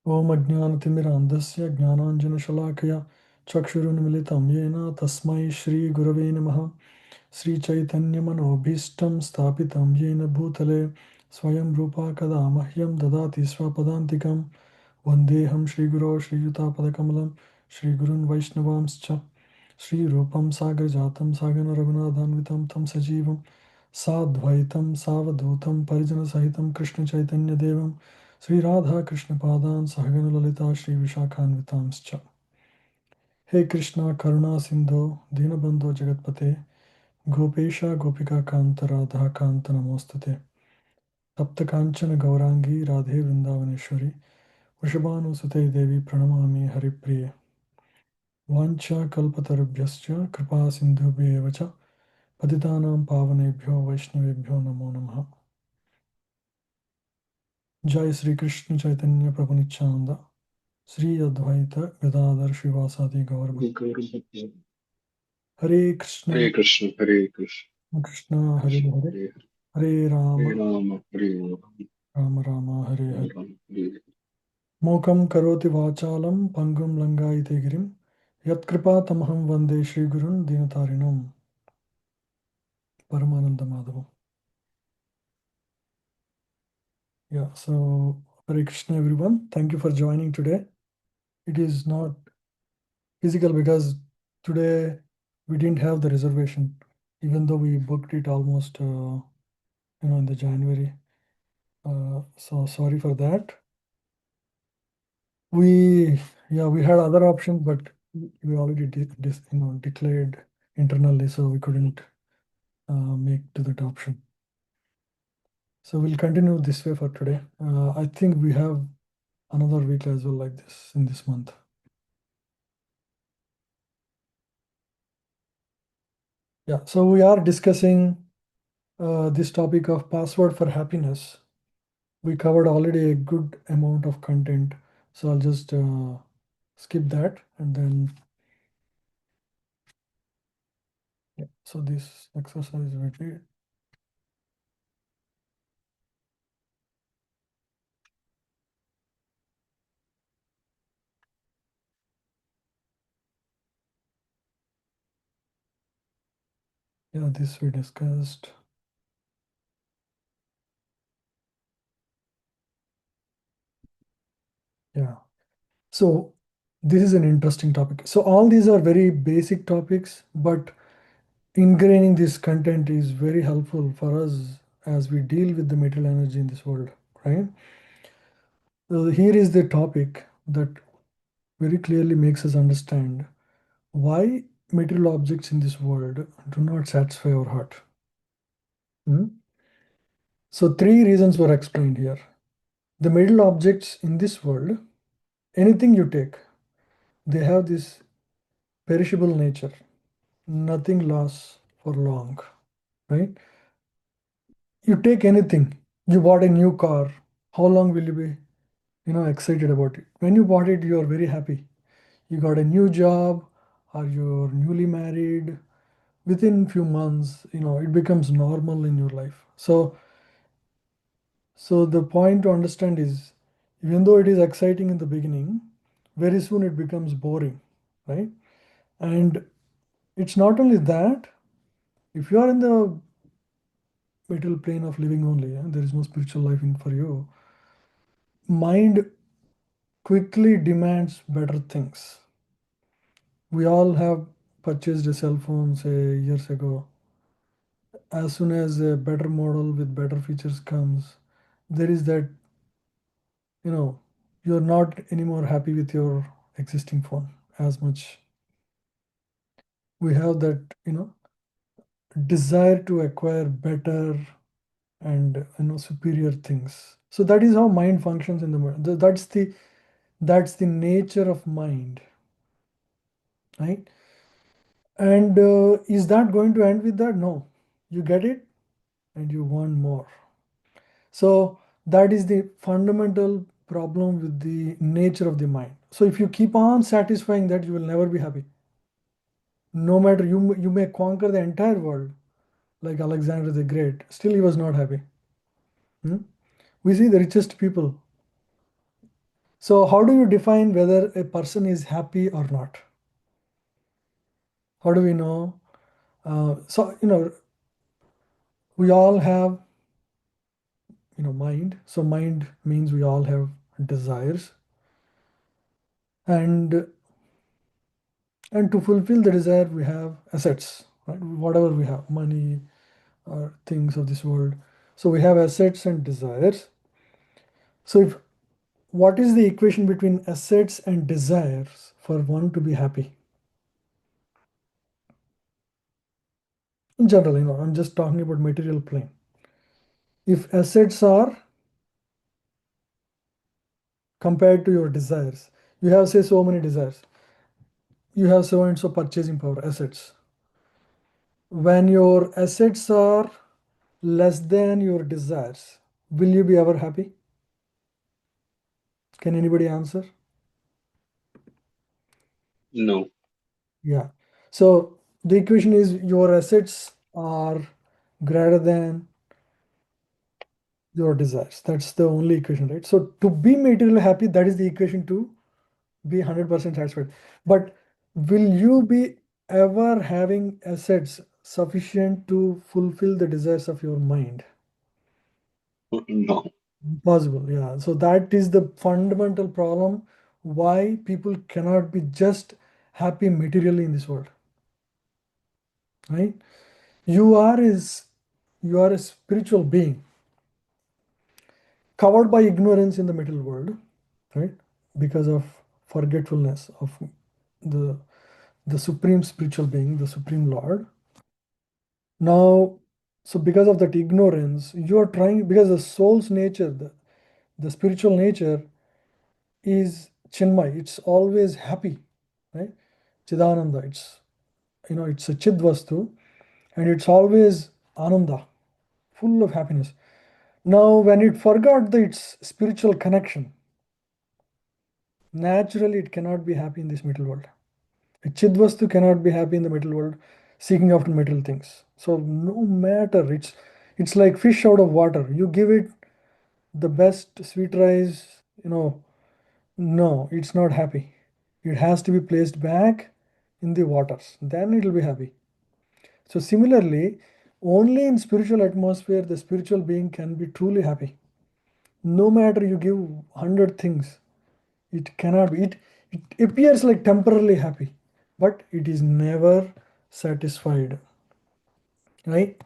ओम अज्ञानतिमिरान्धस्य ज्ञानाञ्जनशलाकया चक्षुरुन्मिलितं येन तस्मै श्रीगुरवे नमः। श्रीचैतन्यमनोभीष्टं स्थापितं येन भूतले स्वयं रूपा कदा मह्यं ददाति स्वपदान्तिकं। वन्देऽहं श्रीगुरो श्रीयुतापदकमलं श्रीगुरून् वैष्णवांश्च श्रीरूपं साग्रजातं सागररघुनाथान्वितं तं सजीवं साद्वैतं सावधूतं परिजनसहितं कृष्णचैतन्यदेवं श्रीराधाकृष्णपादान् सहगणललिता श्रीविशाखान्वितांश्च। हे कृष्णा करुणा सिन्धो दीनबन्धो जगत्पते गोपेश गोपिकान्त राधाकान्त नमोस्तुते। तप्तकाञ्चन गौराङ्गी राधे वृन्दावनेश्वरी वृषभानुसुते देवी प्रणमामि हरिप्रिये। वाञ्छाकल्पतरुभ्यश्च कृपा सिन्धुभ्येव च पतितानां पावनेभ्यो वैष्णवेभ्यो नमो नमः। जय श्री कृष्ण चैतन्य प्रभु नित्यानंद श्री अद्वैत गदाधर श्रीवासादि गौर भक्त। हरे Krishna Hare Krishna, Hare Krishna, Krishna हरे Krishna हरे Hare हरे Ram Hare, Hare Rama, Hare Rama, Ram Ram हरे Rama हरे। Rama, Hare Hare. मूकं करोति वाचालं पङ्गुं लङ्घयति गिरिं यत्कृपातमहं वन्दे श्रीगुरुं दीनतारिणं परमानन्दमाधवम्। Yeah, so Hare Krishna everyone. Thank you for joining today. It is not physical because today we didn't have the reservation, even though we booked it almost in the January. So sorry for that. We had other options, but we already declared internally, so we couldn't make to that option. So we'll continue this way for today. I think we have another week as well like this in this month. Yeah, so we are discussing this topic of password for happiness. We covered already a good amount of content, so I'll just skip that and then so this exercise we did. Yeah, this we discussed. Yeah, so this is an interesting topic. So all these are very basic topics, but ingraining this content is very helpful for us as we deal with the material energy in this world, right? So here is the topic that very clearly makes us understand why material objects in this world do not satisfy our heart. So three reasons were explained here. The material objects in this world, anything you take, they have this perishable nature. Nothing lasts for long, right? You take anything, you bought a new car, how long will you be, excited about it? When you bought it, you are very happy. You got a new job or you're newly married. Within few months, it becomes normal in your life. So the point to understand is, even though it is exciting in the beginning, very soon it becomes boring, right? And it's not only that, if you are in the middle plane of living only, there is no spiritual life in for you, mind quickly demands better things. We all have purchased a cell phone, say, years ago. As soon as a better model with better features comes, there is that, you're not anymore happy with your existing phone as much. We have that, desire to acquire better and superior things. So that is how mind functions in the world. That's the nature of mind, right? And is that going to end with that? No. You get it and you want more. So that is the fundamental problem with the nature of the mind. So if you keep on satisfying that, you will never be happy. No matter you may conquer the entire world, like Alexander the Great, still he was not happy. We see the richest people, So how do you define whether a person is happy or not? How do we know? We all have, mind. So mind means we all have desires, and to fulfill the desire, we have assets, right? Whatever we have, money or things of this world. So we have assets and desires. So if what is the equation between assets and desires for one to be happy? In general, I'm just talking about material plane. If assets are compared to your desires, you have say so many desires. You have so and so purchasing power, assets. When your assets are less than your desires, will you be ever happy? Can anybody answer? No. Yeah. So the equation is your assets are greater than your desires. That's the only equation, right? So to be materially happy, that is the equation to be 100% satisfied. But will you be ever having assets sufficient to fulfill the desires of your mind? No. Possible, yeah. So that is the fundamental problem why people cannot be just happy materially in this world, right? You are is you are a spiritual being covered by ignorance in the material world, right? Because of forgetfulness of the the supreme spiritual being, the supreme Lord. Now, so because of that ignorance, you are trying because the soul's nature, the spiritual nature is Chinmay. It's always happy, right? Chidananda. It's a Chidvastu, and it's always Ananda, full of happiness. Now, when it forgot its spiritual connection, naturally it cannot be happy in this material world. A Chidvastu cannot be happy in the material world, seeking after material things. So no matter, it's like fish out of water. You give it the best sweet rice, no, it's not happy. It has to be placed back in the waters. Then it will be happy. So similarly, only in spiritual atmosphere, the spiritual being can be truly happy. No matter you give 100 things, it cannot be. It appears like temporarily happy, but it is never satisfied. Right?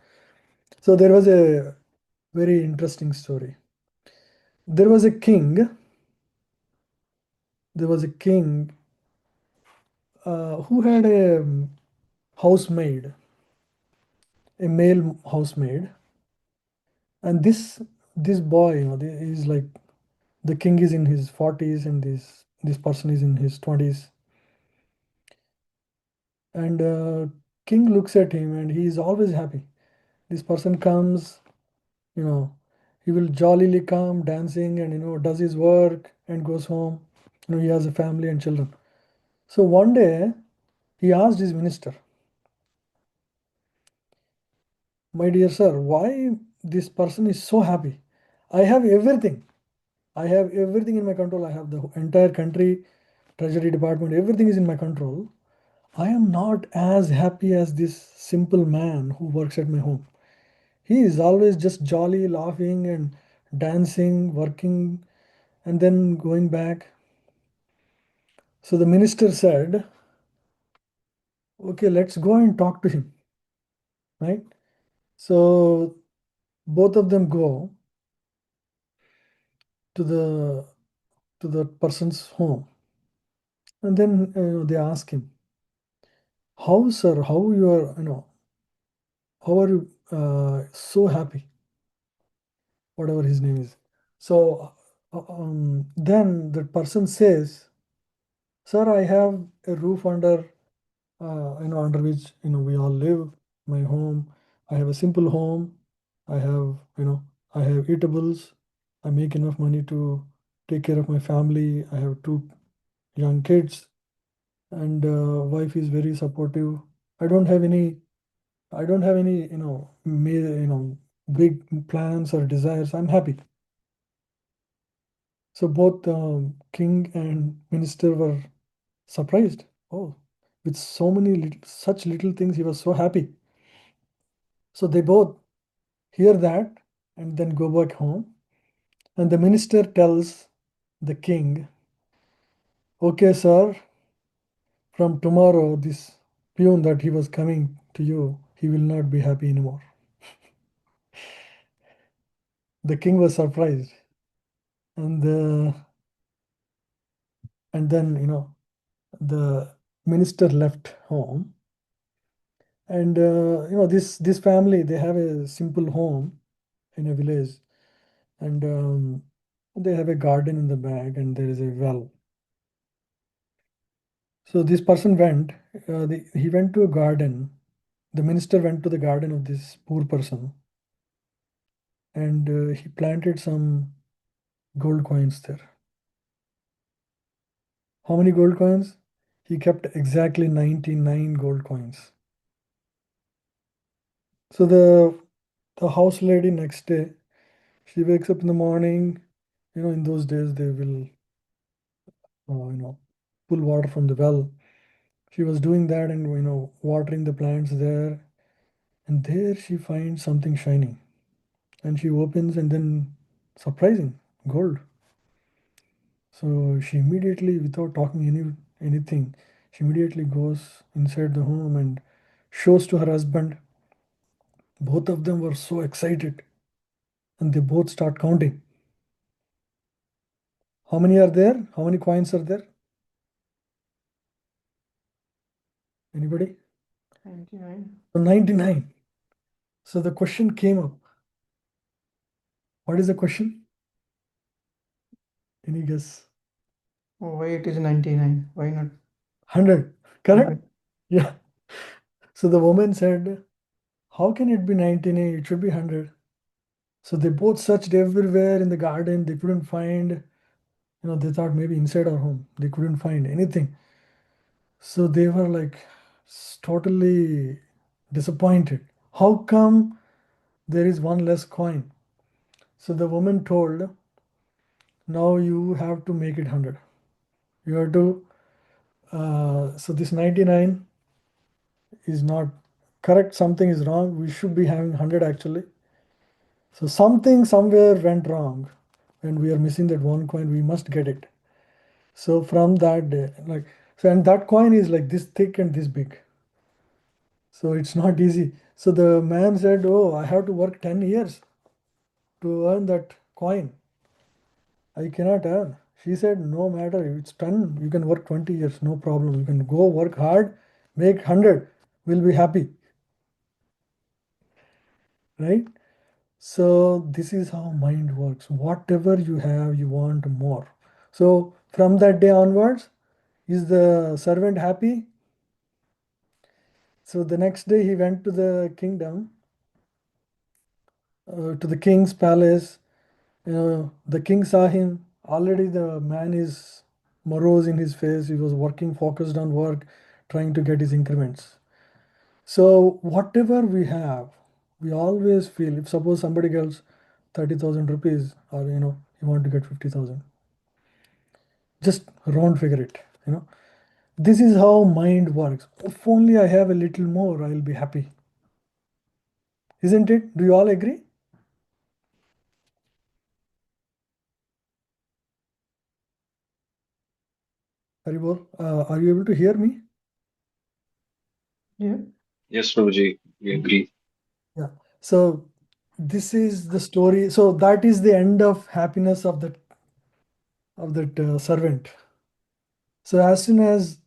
So there was a very interesting story. There was a king. There was a king who had a housemaid, a male housemaid, and this boy, is like the king is in his 40s and this person is in his 20s, and king looks at him and he is always happy. This person comes, you know, he will jollily come dancing and does his work and goes home. He has a family and children. So one day he asked his minister, my dear sir, why this person is so happy? I have everything. I have everything in my control. I have the entire country, treasury department, everything is in my control. I am not as happy as this simple man who works at my home. He is always just jolly, laughing and dancing, working, and then going back. So the minister said, okay, let's go and talk to him, right? So both of them go to the person's home, and then they ask him, how, sir, how you are, how are you so happy? Whatever his name is. So then the person says, "Sir, I have a roof under which we all live. My home. I have a simple home. I have I have eatables. I make enough money to take care of my family. I have two young kids, and wife is very supportive. I don't have any. I don't have any big plans or desires. I'm happy." So both king and minister were surprised. Oh, with so many such little things, he was so happy. So they both hear that and then go back home. And the minister tells the king, "Okay, sir, from tomorrow, this peon that he was coming to you, he will not be happy anymore." The king was surprised, and and then the minister left home, and this family, they have a simple home in a village, and they have a garden in the back, and there is a well. So this person went, he went to a garden. The minister went to the garden of this poor person, and he planted some gold coins there. How many gold coins? He kept exactly 99 gold coins. So the house lady next day, she wakes up in the morning. In those days they will pull water from the well. She was doing that and watering the plants there, and there she finds something shining, and she opens, and then surprising, gold. So she immediately, without talking anything, she immediately goes inside the home and shows to her husband. Both of them were so excited, and they both start counting. How many are there? How many coins are there? Anybody? 99. So 99. So the question came up. What is the question? Any guess? Oh, why it is 99? Why not 100. Correct? 100? Yeah. So the woman said, "How can it be 99? It should be 100." So they both searched everywhere in the garden. They couldn't find, they thought maybe inside our home. They couldn't find anything. So they were like totally disappointed. How come there is one less coin? So the woman told, "Now you have to make it 100. You have to, so this 99 is not correct. Something is wrong. We should be having 100 actually. So something somewhere went wrong and we are missing that one coin. We must get it." So from that day, and that coin is like this thick and this big. So it's not easy. So the man said, "Oh, I have to work 10 years to earn that coin. I cannot earn." She said, "No matter, it's 10, you can work 20 years, no problem. You can go work hard, make 100, we'll be happy." Right? So this is how mind works. Whatever you have, you want more. So from that day onwards, is the servant happy? So the next day he went to the kingdom, to the king's palace. The king saw him. Already the man is morose in his face. He was working, focused on work, trying to get his increments. So whatever we have, we always feel, if suppose somebody gets 30,000 rupees, or you want to get 50,000, just round figure it. This is how mind works. If only I have a little more, I'll be happy. Isn't it? Do you all agree? Haribol, are you able to hear me? Yeah. Yes, Prabhuji, we agree. Yeah. So this is the story. So that is the end of happiness of that servant. So as soon as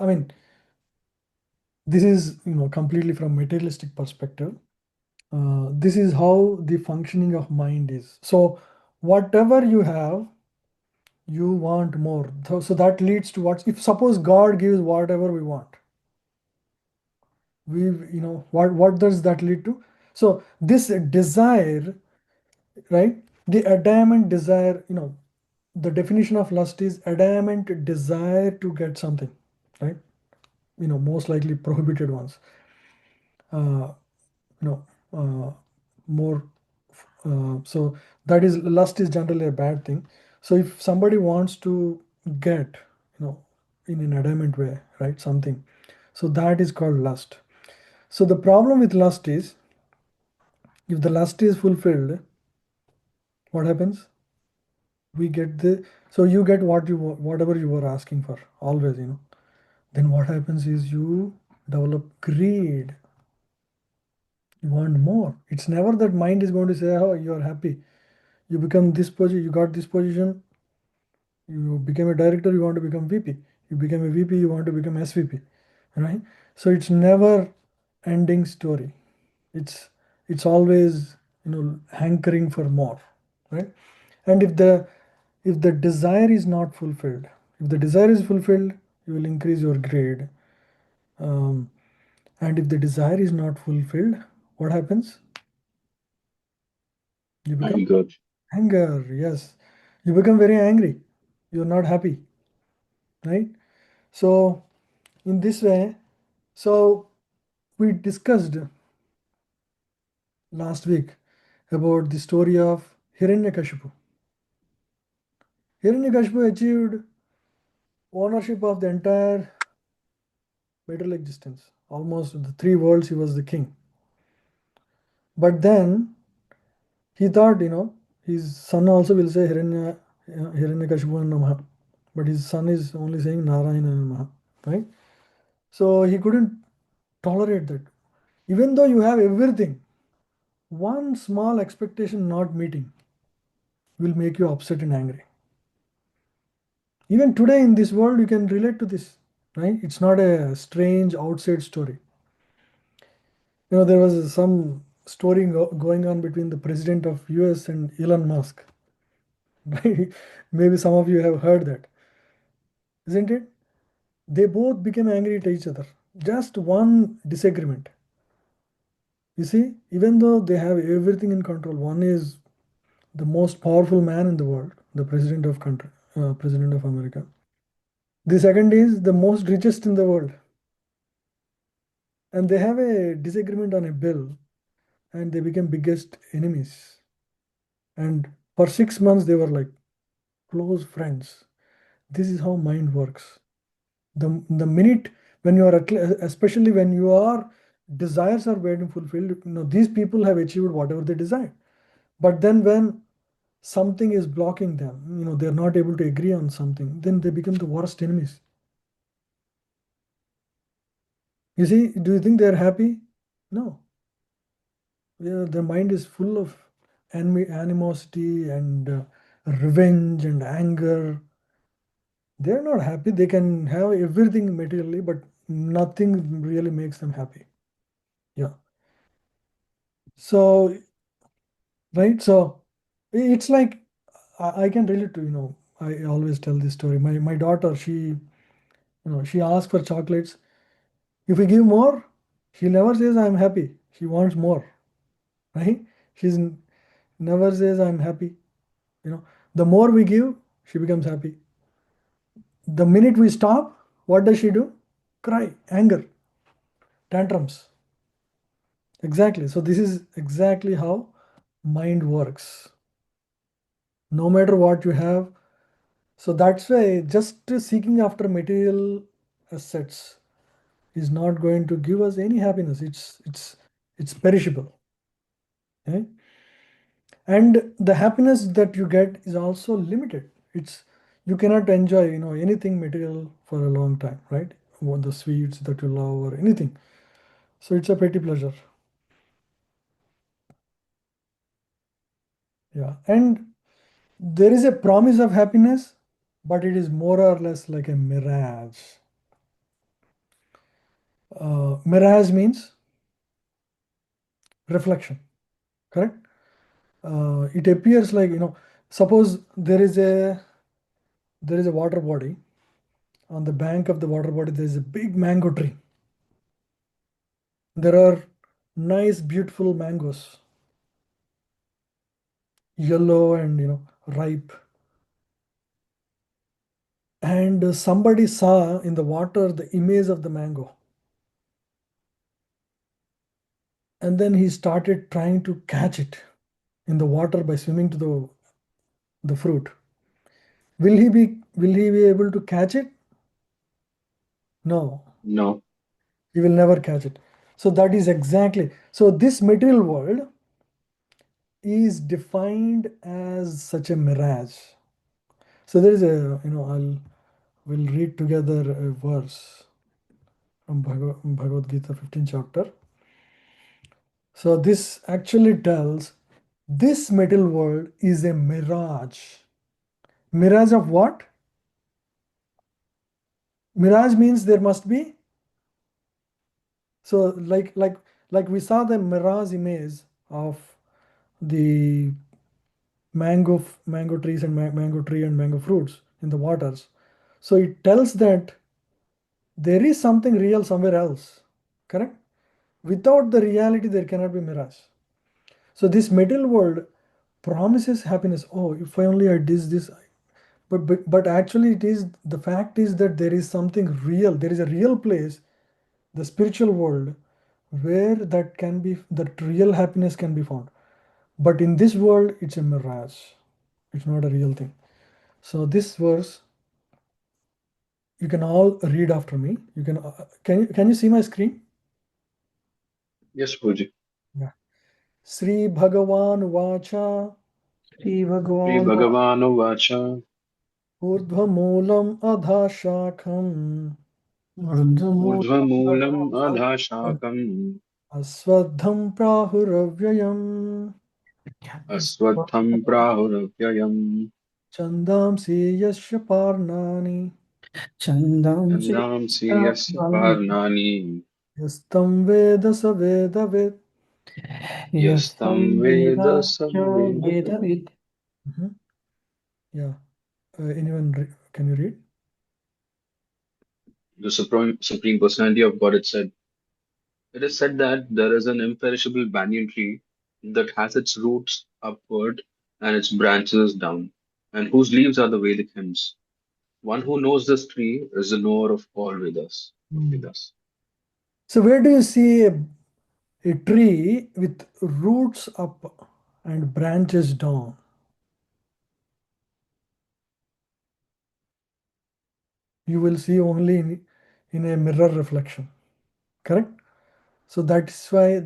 I mean, this is completely from materialistic perspective. This is how the functioning of mind is. So whatever you have, you want more. So that leads to what? If suppose God gives whatever we want, we what does that lead to? So this desire, right? The adamant desire, the definition of lust is adamant desire to get something, right? Most likely prohibited ones. Uh, you know, more. So that is, lust is generally a bad thing. So if somebody wants to get, in an adamant way, right, something, so that is called lust. So the problem with lust is, if the lust is fulfilled, what happens? We get so you get whatever you were asking for, always, Then what happens is you develop greed. You want more. It's never that mind is going to say, oh, you're happy. You become this position, you got this position, you became a director, you want to become VP. You become a VP, you want to become SVP. Right? So it's never ending story. It's always, hankering for more. Right? And if the desire is not fulfilled, if the desire is fulfilled, you will increase your grade. Um, and if the desire is not fulfilled, what happens? You become Good. anger. Yes, you become very angry. You're not happy, right? So in this way, so we discussed last week about the story of Hiranyakashipu. Hiranyakashipu achieved ownership of the entire material existence. Almost the three worlds, he was the king. But then he thought, his son also will say Hiranyakashipu Namaha. But his son is only saying Narayana Namaha, right? So he couldn't tolerate that. Even though you have everything, one small expectation not meeting will make you upset and angry. Even today in this world, you can relate to this, right? It's not a strange outside story. There was some story going on between the president of US and Elon Musk. Right? Maybe some of you have heard that, isn't it? They both became angry at each other. Just one disagreement. You see, even though they have everything in control, one is the most powerful man in the world, the president of country, president of America. The second is the most richest in the world, and they have a disagreement on a bill, and they became biggest enemies. And for 6 months, they were like close friends. This is how mind works. The minute when you are especially when your desires are getting fulfilled, these people have achieved whatever they desire. But then when something is blocking them, they're not able to agree on something, then they become the worst enemies. You see, do you think they're happy? No. Yeah, their mind is full of animosity and revenge and anger. They're not happy. They can have everything materially, but nothing really makes them happy. Yeah. So, right. So it's like I can relate to, I always tell this story. My daughter, she asks for chocolates. If we give more, she never says I'm happy. She wants more, right? She's never says I'm happy. The more we give, she becomes happy. The minute we stop, what does she do? Cry, anger, tantrums. Exactly. So this is exactly how mind works. No matter what you have. So that's why just seeking after material assets is not going to give us any happiness. It's perishable. Okay? And the happiness that you get is also limited. You cannot enjoy anything material for a long time, right? Or the sweets that you love or anything. So it's a petty pleasure. Yeah. And there is a promise of happiness, but it is more or less like a mirage. Mirage means reflection, correct? It appears like, suppose there is a water body. On the bank of the water body, there is a big mango tree. There are nice, beautiful mangoes, yellow and ripe. And somebody saw in the water the image of the mango. And then he started trying to catch it in the water by swimming to the fruit. Will he be able to catch it? No, No. he will never catch it. So that is exactly. So this material world is defined as such a mirage. So there is a, we'll read together a verse from Bhagavad Gita, 15th chapter. So this actually tells this material world is a mirage. Mirage of what? Mirage means there must be. So like we saw the mirage image of the mango trees and mango tree and mango fruits in the waters. So it tells that there is something real somewhere else, correct? Without the reality, there cannot be mirage. So this material world promises happiness. Oh, if I only I did this, but actually it is, the fact is that there is something real. There is a real place, the spiritual world, where that real happiness can be found. But in this world, it's a mirage. It's not a real thing. So this verse, you can all read after me. You can you see my screen? Yes, Prabhuji. Yeah. Sri Bhagavan Vacha Shri Sri Bhagavan Bhagavano Vacha Urdhvamulam Adhashakam Urdhva Urdhvamulam Adhashakam Aswadham Prahuravyayam Aswatham Prahuravyayam Chandamsi Yasya Parnani Chandamsi Chandamsi Yasya Parnani Yastam Veda Savedavid. Yastam Veda Samveda. Vedavid. Mhm. Yeah. Anyone can you read? The Supreme Personality of God, it is said that there is an imperishable banyan tree that has its roots upward and its branches down, and whose leaves are the Vedic hymns. One who knows this tree is the knower of all Vedas. Hmm. So where do you see a tree with roots up and branches down? You will see only in a mirror reflection, correct? So that's why,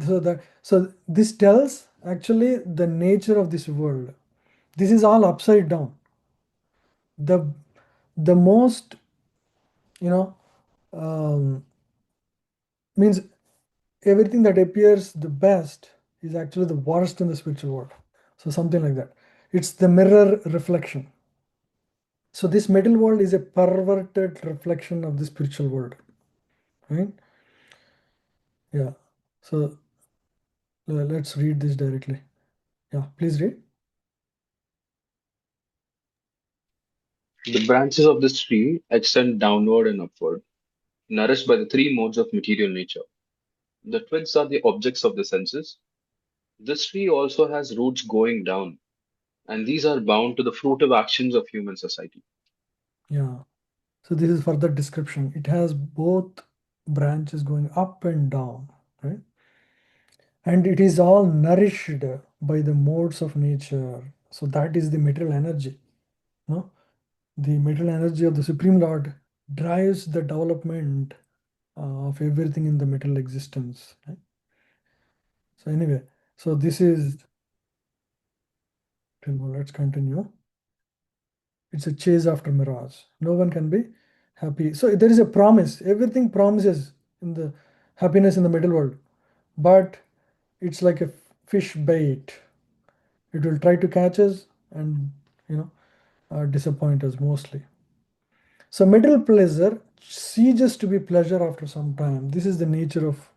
so this tells actually the nature of this world. This is all upside down. The the most, you know, means everything that appears the best is actually the worst in the spiritual world. So something like that. It's the mirror reflection. So this middle world is a perverted reflection of the spiritual world, right? Yeah. So let's read this directly. Yeah, please read. The branches of this tree extend downward and upward, nourished by the three modes of material nature. The twigs are the objects of the senses. This tree also has roots going down, and these are bound to the fruitive actions of human society. Yeah. So this is further description. It has both branches going up and down, right? And it is all nourished by the modes of nature. So that is the material energy. No? The material energy of the Supreme Lord drives the development of everything in the material existence. Right? So anyway, so this is, let's continue. It's a chase after mirage. No one can be happy. So there is a promise. Everything promises in the happiness in the middle world, but it's like a fish bait. It will try to catch us and disappoint us mostly. So middle pleasure ceases to be pleasure after some time. This is the nature of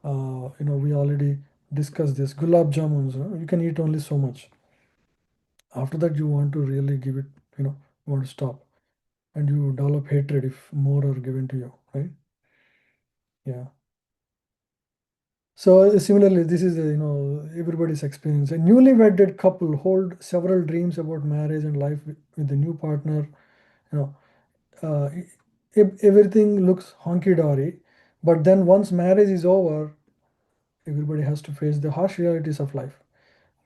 we already discussed this. Gulab jamuns, you can eat only so much. After that, you want to really give it, you want to stop, and you develop hatred if more are given to you, right? Yeah. So similarly, this is everybody's experience. A newly wedded couple hold several dreams about marriage and life with the new partner. You know, everything looks honky dory, but then once marriage is over, everybody has to face the harsh realities of life.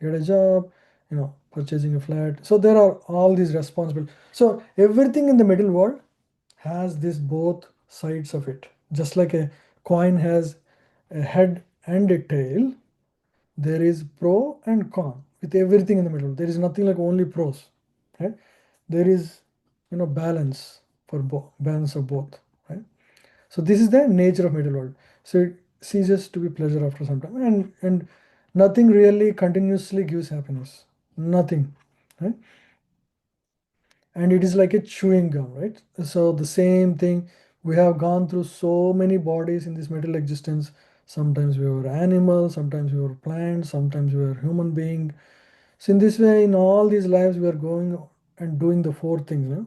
Get a job, purchasing a flat. So there are all these responsibilities. So everything in the middle world has this both sides of it. Just like a coin has a head and a tail, there is pro and con with everything in the middle. There is nothing like only pros, right? There is, balance for both, balance of both, right? So this is the nature of middle world. So it ceases to be pleasure after some time, and nothing really continuously gives happiness. Nothing, right? And it is like a chewing gum, right? So the same thing, we have gone through so many bodies in this material existence. Sometimes we were animals, sometimes we were plants, sometimes we were human being. So in this way, in all these lives, we are going and doing the four things,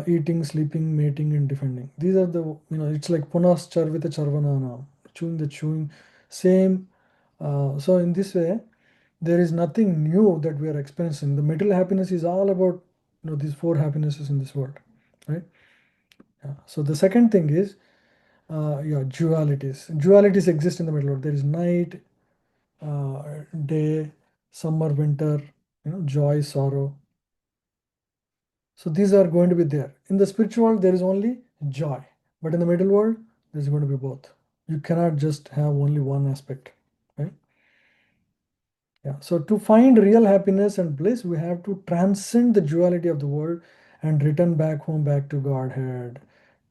eating, sleeping, mating, and defending. These are the, it's like punas charvita charvanana, chewing the chewing, same. So in this way, there is nothing new that we are experiencing. The material happiness is all about, these four happinesses in this world, right? Yeah. So the second thing is, yeah, dualities. Dualities exist in the middle world. There is night, day, summer, winter, joy, sorrow. So these are going to be there. In the spiritual world, there is only joy. But in the middle world, there's going to be both. You cannot just have only one aspect, right? Yeah. So to find real happiness and bliss, we have to transcend the duality of the world and return back home, back to Godhead.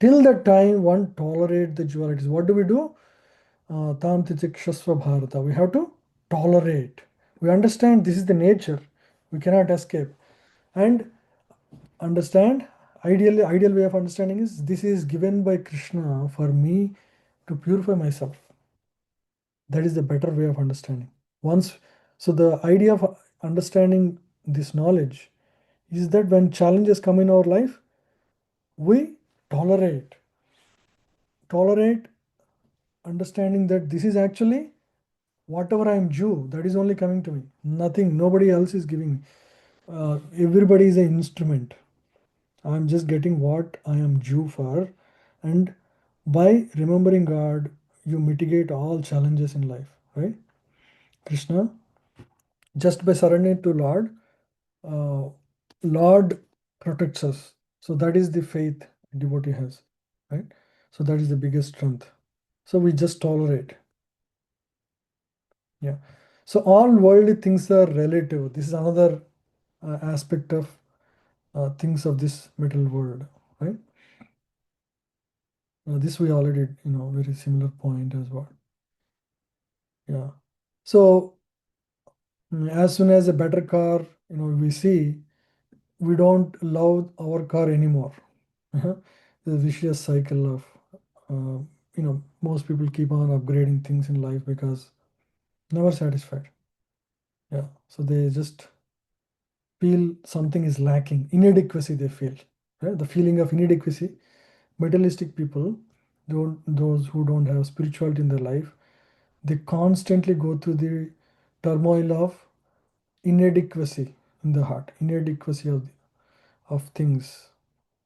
Till that time, one tolerate the dualities. What do we do? Tam titikshasva bharata. We have to tolerate. We understand this is the nature. We cannot escape. And understand, ideal way of understanding is this is given by Krishna for me to purify myself. That is the better way of understanding. Once, so the idea of understanding this knowledge is that when challenges come in our life, we tolerate. Tolerate, understanding that this is actually whatever I am due, that is only coming to me. Nothing, nobody else is giving me. Everybody is an instrument. I am just getting what I am due for. And by remembering God, you mitigate all challenges in life, right? Krishna, just by surrendering to Lord, uh, Lord protects us. So that is the faith devotee has, right? So that is the biggest strength. So we just tolerate. Yeah. So all worldly things are relative. This is another aspect of things of this middle world, right? This we already, very similar point as well. Yeah. So as soon as a better car, we see, we don't love our car anymore. The vicious cycle of, most people keep on upgrading things in life because never satisfied. Yeah. So they just feel something is lacking, inadequacy they feel, right? The feeling of inadequacy. Materialistic people, those who don't have spirituality in their life, they constantly go through the turmoil of inadequacy in the heart, inadequacy of things.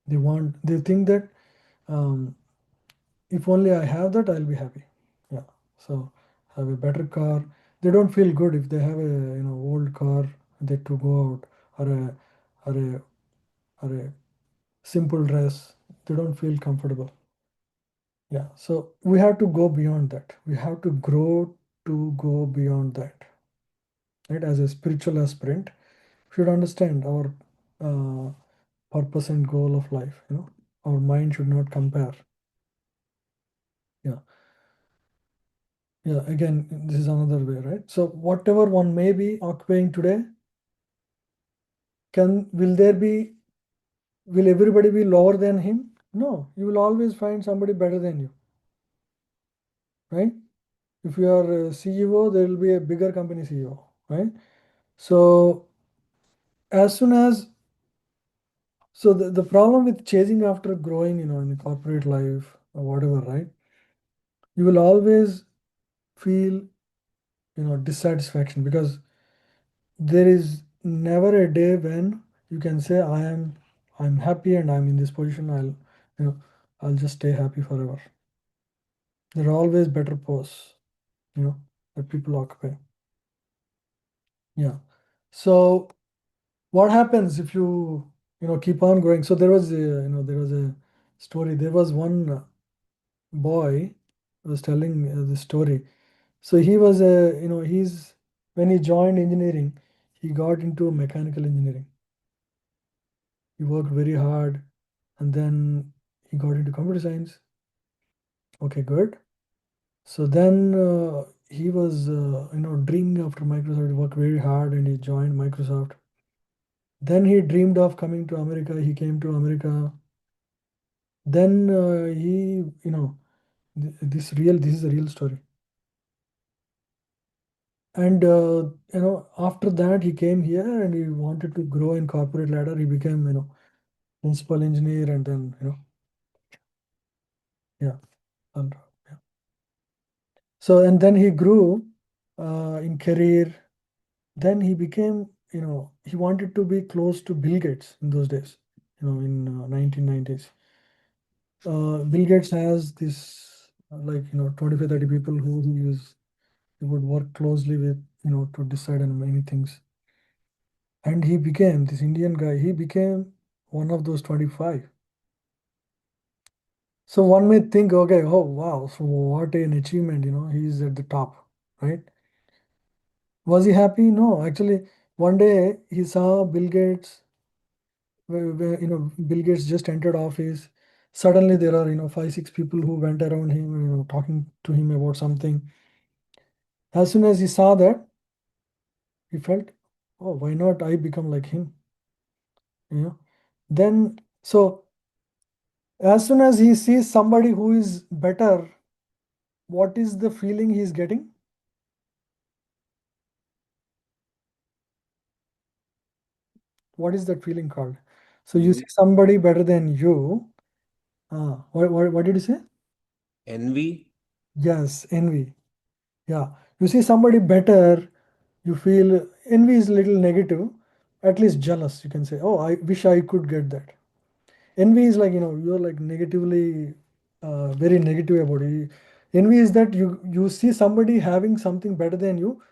They think that if only I have that, I'll be happy. Yeah. So have a better car. They don't feel good if they have a old car they to go out, or a simple dress. They don't feel comfortable. Yeah. So we have to go beyond that. We have to grow to go beyond that. Right. As a spiritual aspirant, should understand our uh, purpose and goal of life. Our mind should not compare. Yeah. Yeah, again, this is another way, right? So whatever one may be occupying today, will everybody be lower than him? No, you will always find somebody better than you, right? If you are a CEO, there will be a bigger company CEO, right? So as soon as, so the problem with chasing after growing, in the corporate life or whatever, right? You will always feel, dissatisfaction, because there is never a day when you can say I'm happy and I'm in this position, I'll just stay happy forever. There are always better posts, that people occupy. Yeah. So what happens if you keep on growing? So there was a story. There was one boy who was telling the story. So he was a he's when he joined engineering, he got into mechanical engineering. He worked very hard, and then he got into computer science. Okay, good. So then he was dreaming after Microsoft. He worked very hard and he joined Microsoft. Then he dreamed of coming to America. He came to America. Then he, this is a real story. And after that he came here and he wanted to grow in corporate ladder. He became, principal engineer, and then, yeah, and, yeah. So and then he grew in career. Then he became, he wanted to be close to Bill Gates in those days, in 1990s. Bill Gates has this 25, 30 people who he would work closely with, to decide on many things. And he became this Indian guy. He became one of those 25. So one may think, okay, oh wow, so what an achievement, he's at the top, right? Was he happy? No, actually, one day he saw Bill Gates, where, Bill Gates just entered office. Suddenly there are, five, six people who went around him, talking to him about something. As soon as he saw that, he felt, oh, why not I become like him? You know. Then so as soon as he sees somebody who is better, what is the feeling he is getting? What is that feeling called? So you see Envy. somebody better than you. What did you say? Envy. Yes, envy. Yeah. You see somebody better, you feel envy is a little negative, at least jealous. You can say, oh, I wish I could get that. Envy is like, you're like negatively, very negative about it. Envy is that you see somebody having something better than you.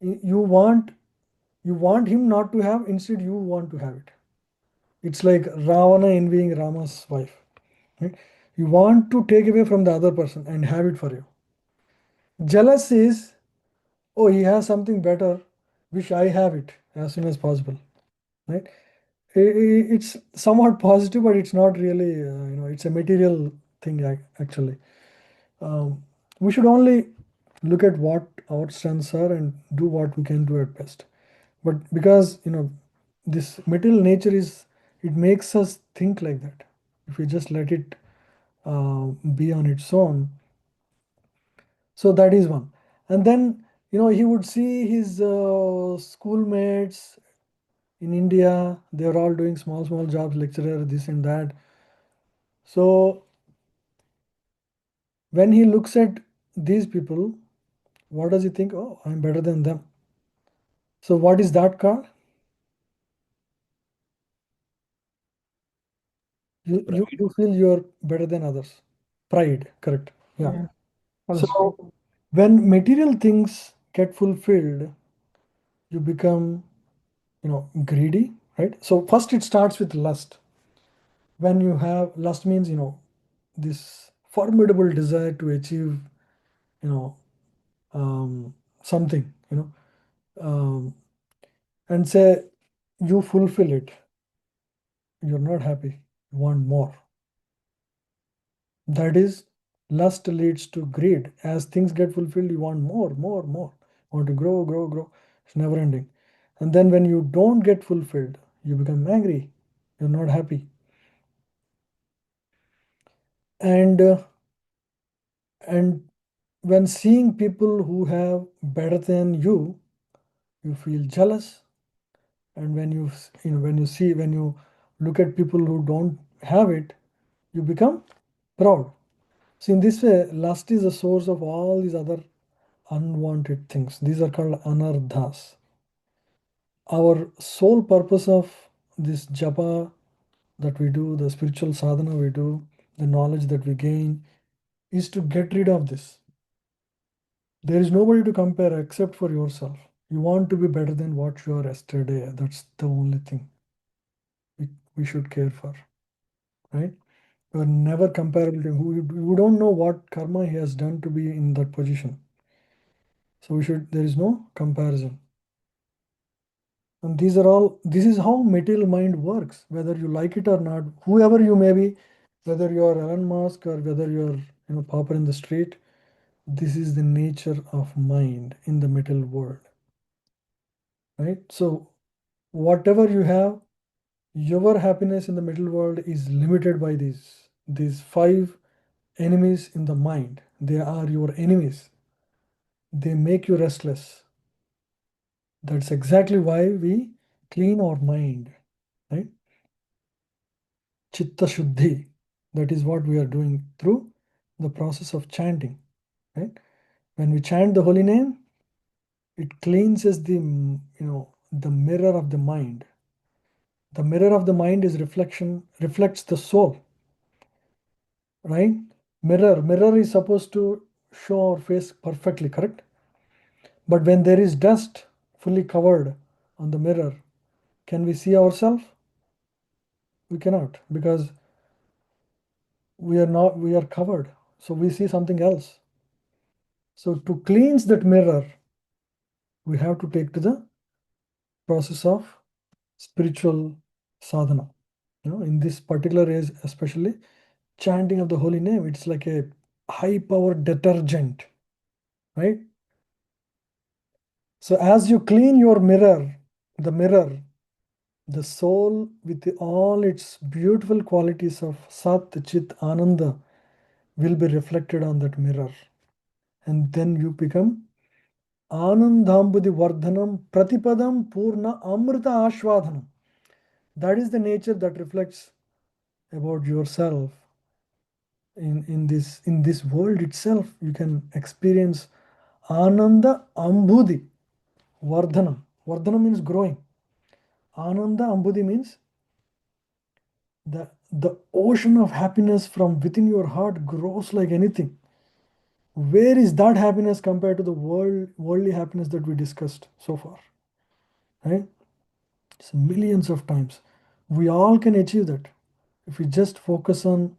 You want him not to have, instead you want to have it. It's like Ravana envying Rama's wife. Right? You want to take away from the other person and have it for you. Jealous is, oh, he has something better, wish I have it as soon as possible. Right? It's somewhat positive, but it's not really, it's a material thing actually. Um, we should only look at what our strengths are and do what we can do at best. But because, this material nature it makes us think like that. If we just let it be on its own. So that is one. And then, he would see his schoolmates in India. They're all doing small, small jobs, lecturer, this and that. So when he looks at these people, what does he think? Oh, I'm better than them. So what is that called? You Pride. you feel you're better than others. Pride, correct. Yeah. Yeah. So Also, when material things get fulfilled, you become, greedy, right? So first it starts with lust. When you have lust means, this formidable desire to achieve, you know, something, um, and say you fulfill it, you're not happy, you want more. That is, lust leads to greed. As things get fulfilled, you want more, more, more. You want to grow, grow, grow. It's never ending. And then when you don't get fulfilled, you become angry. You're not happy. And and when seeing people who have better than you feel jealous. And when when you look at people who don't have it, you become proud. So in this way, lust is the source of all these other unwanted things. These are called anardhas. Our sole purpose of this japa that we do, the spiritual sadhana we do, the knowledge that we gain, is to get rid of this. There is nobody to compare except for yourself. You want to be better than what you are yesterday. That's the only thing we should care for, right? You are never comparable to who you don't know what karma he has done to be in that position. So there is no comparison. And this is how material mind works, whether you like it or not, whoever you may be, whether you are Elon Musk or whether you are, pauper in the street, this is the nature of mind in the material world, right? So whatever you have, your happiness in the material world is limited by these five enemies in the mind. They are your enemies. They make you restless. That's exactly why we clean our mind, right? Chitta Shuddhi. That is what we are doing through the process of chanting, right? When we chant the holy name, it cleanses the mirror of the mind. The mirror of the mind is reflects the soul, right? Mirror is supposed to show our face perfectly, correct? But when there is dust fully covered on the mirror, can we see ourselves? We cannot, because we are covered. So we see something else. So to cleanse that mirror, we have to take to the process of spiritual sadhana. In this particular age, especially chanting of the holy name, it's like a high power detergent, right? So as you clean your mirror, the soul with all its beautiful qualities of Sat, Chit, Ananda will be reflected on that mirror. And then you become Anandambudi Vardhanam Pratipadam Purna Amrita Ashwadhanam. That is the nature that reflects about yourself. In this world itself, you can experience Ananda Ambudhi Vardhanam. Vardhanam means growing. Ananda Ambudhi means the ocean of happiness from within your heart grows like anything. Where is that happiness compared to the worldly happiness that we discussed so far? Right? It's millions of times. We all can achieve that if we just focus on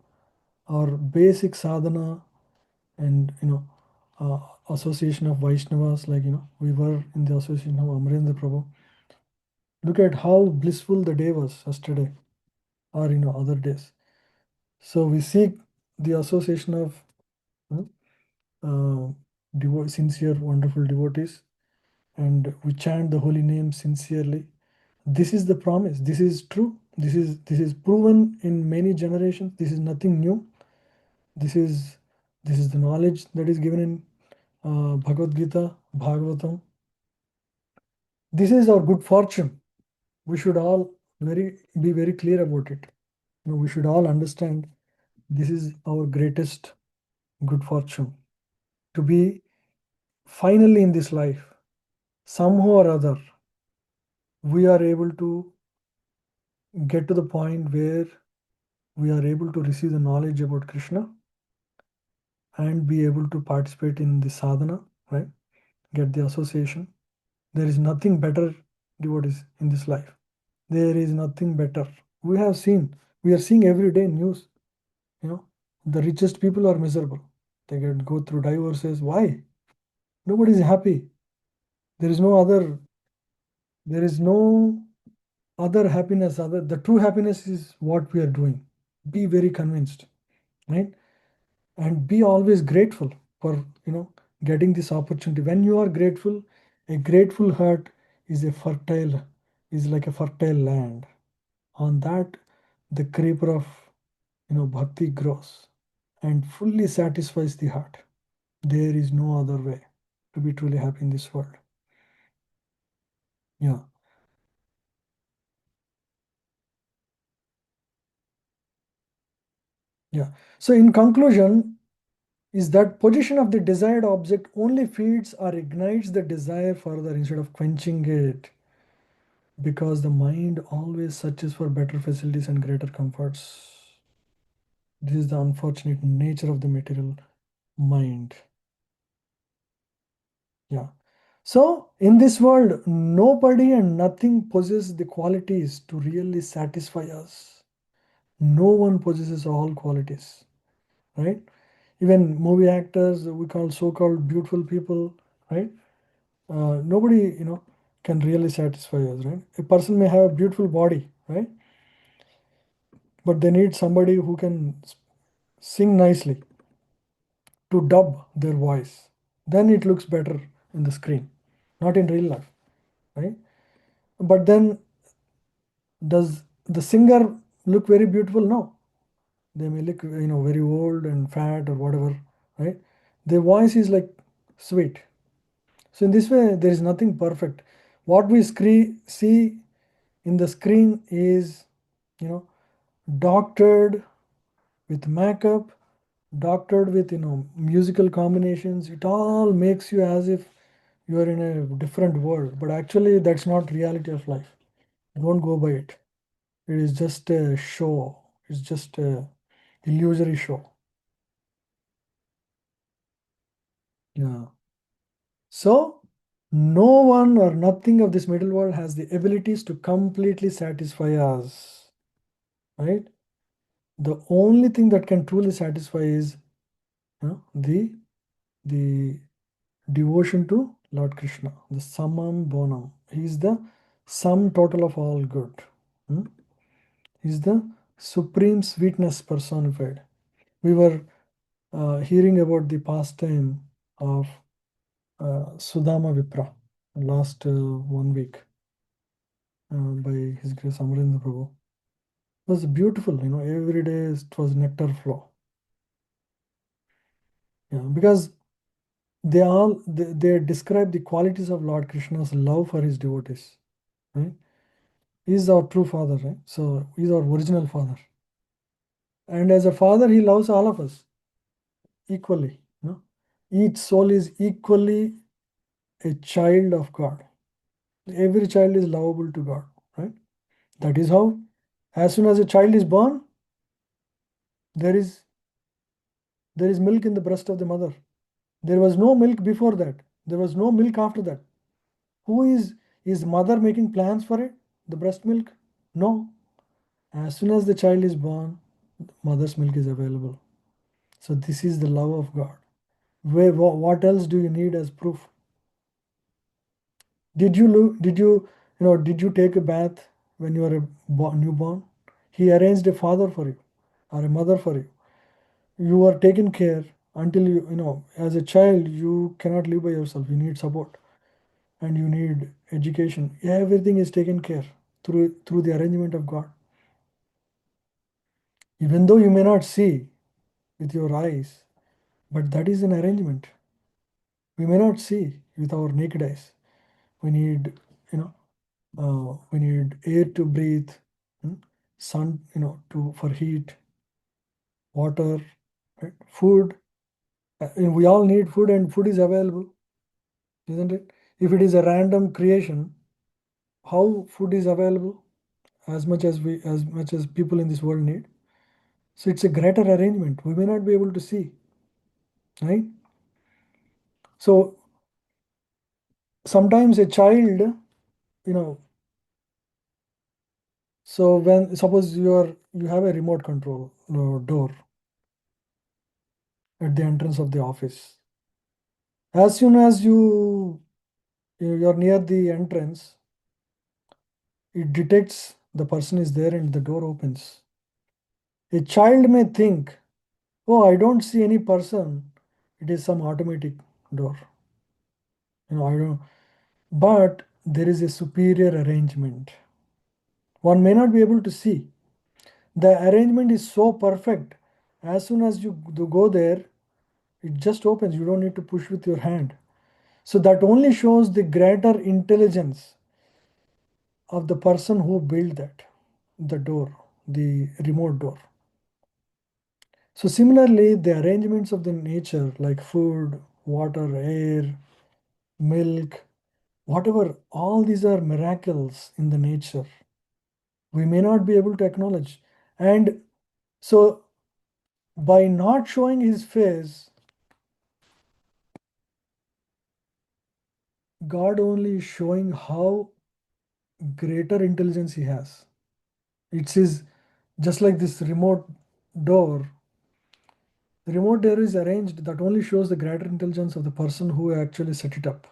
our basic sadhana and association of Vaishnavas, like we were in the association of Amarendra Prabhu. Look at how blissful the day was yesterday, or other days. So we seek the association of sincere, wonderful devotees, and we chant the holy name sincerely. This is the promise. This is true. This is proven in many generations. This is nothing new. This is the knowledge that is given in Bhagavad Gita, Bhagavatam. This is our good fortune. We should all be very clear about it. We should all understand this is our greatest good fortune, to be finally in this life, somehow or other, we are able to get to the point where we are able to receive the knowledge about Krishna and be able to participate in the sadhana, right? Get the association. There is nothing better, devotees, in this life. There is nothing better. We are seeing every day news. The richest people are miserable. They go through divorces. Why? Nobody is happy. There is no other happiness. The true happiness is what we are doing. Be very convinced, right? And be always grateful for getting this opportunity. When you are grateful, a grateful heart is like a fertile land. On that, the creeper of bhakti grows and fully satisfies the heart. There is no other way to be truly happy in this world. Yeah. Yeah. So in conclusion, is that position of the desired object only feeds or ignites the desire further instead of quenching it, because the mind always searches for better facilities and greater comforts. This is the unfortunate nature of the material mind. Yeah. So in this world, nobody and nothing possesses the qualities to really satisfy us. No one possesses all qualities, right? Even movie actors, we call so-called beautiful people, right? Nobody, can really satisfy us, right? A person may have a beautiful body, right? But they need somebody who can sing nicely to dub their voice. Then it looks better in the screen, not in real life, right? But then, does the singer look very beautiful? No. They may look, very old and fat or whatever, right? Their voice is like sweet. So in this way, there is nothing perfect. What we see in the screen is, doctored with makeup, doctored with, musical combinations. It all makes you as if you are in a different world. But actually, that's not reality of life. Don't go by it. It is just a show. It's just a illusory show. Yeah. So, no one or nothing of this middle world has the abilities to completely satisfy us, right? The only thing that can truly satisfy is, the devotion to Lord Krishna, the summum bonum. He is the sum total of all good. Hmm? He is the supreme sweetness personified. We were hearing about the pastime of Sudama Vipra last 1 week by His Grace Amarendra Prabhu. It was beautiful, every day it was nectar flow. Yeah, because they describe the qualities of Lord Krishna's love for his devotees. Right? He is our true father, right? So he is our original father. And as a father, he loves all of us equally. Each soul is equally a child of God. Every child is lovable to God, right? That is how, as soon as a child is born, there is milk in the breast of the mother. There was no milk before that. There was no milk after that. Who is mother making plans for it? The breast milk? No. As soon as the child is born, mother's milk is available. So this is the love of God. What else do you need as proof? Did you look? Did you take a bath when you were a newborn? He arranged a father for you or a mother for you. You were taken care until as a child you cannot live by yourself. You need support and you need education. Everything is taken care through the arrangement of God. Even though you may not see with your eyes, but that is an arrangement. We may not see with our naked eyes. We need, we need air to breathe, sun, for heat, water, right? Food. We all need food, and food is available, isn't it? If it is a random creation, how food is available as much as people in this world need. So it's a greater arrangement. We may not be able to see, right? So sometimes a child, you know, so when suppose you have a remote control door at the entrance of the office. As soon as you're near the entrance, it detects the person is there and the door opens. A child may think, oh, I don't see any person. It is some automatic door. I don't. But there is a superior arrangement. One may not be able to see. The arrangement is so perfect. As soon as you go there, it just opens. You don't need to push with your hand. So that only shows the greater intelligence of the person who built the door, the remote door. So similarly, the arrangements of the nature like food, water, air, milk, whatever, all these are miracles in the nature. We may not be able to acknowledge. And so by not showing his face, God only is showing how greater intelligence he has. It's his, just like this remote door. The remote door is arranged that only shows the greater intelligence of the person who actually set it up.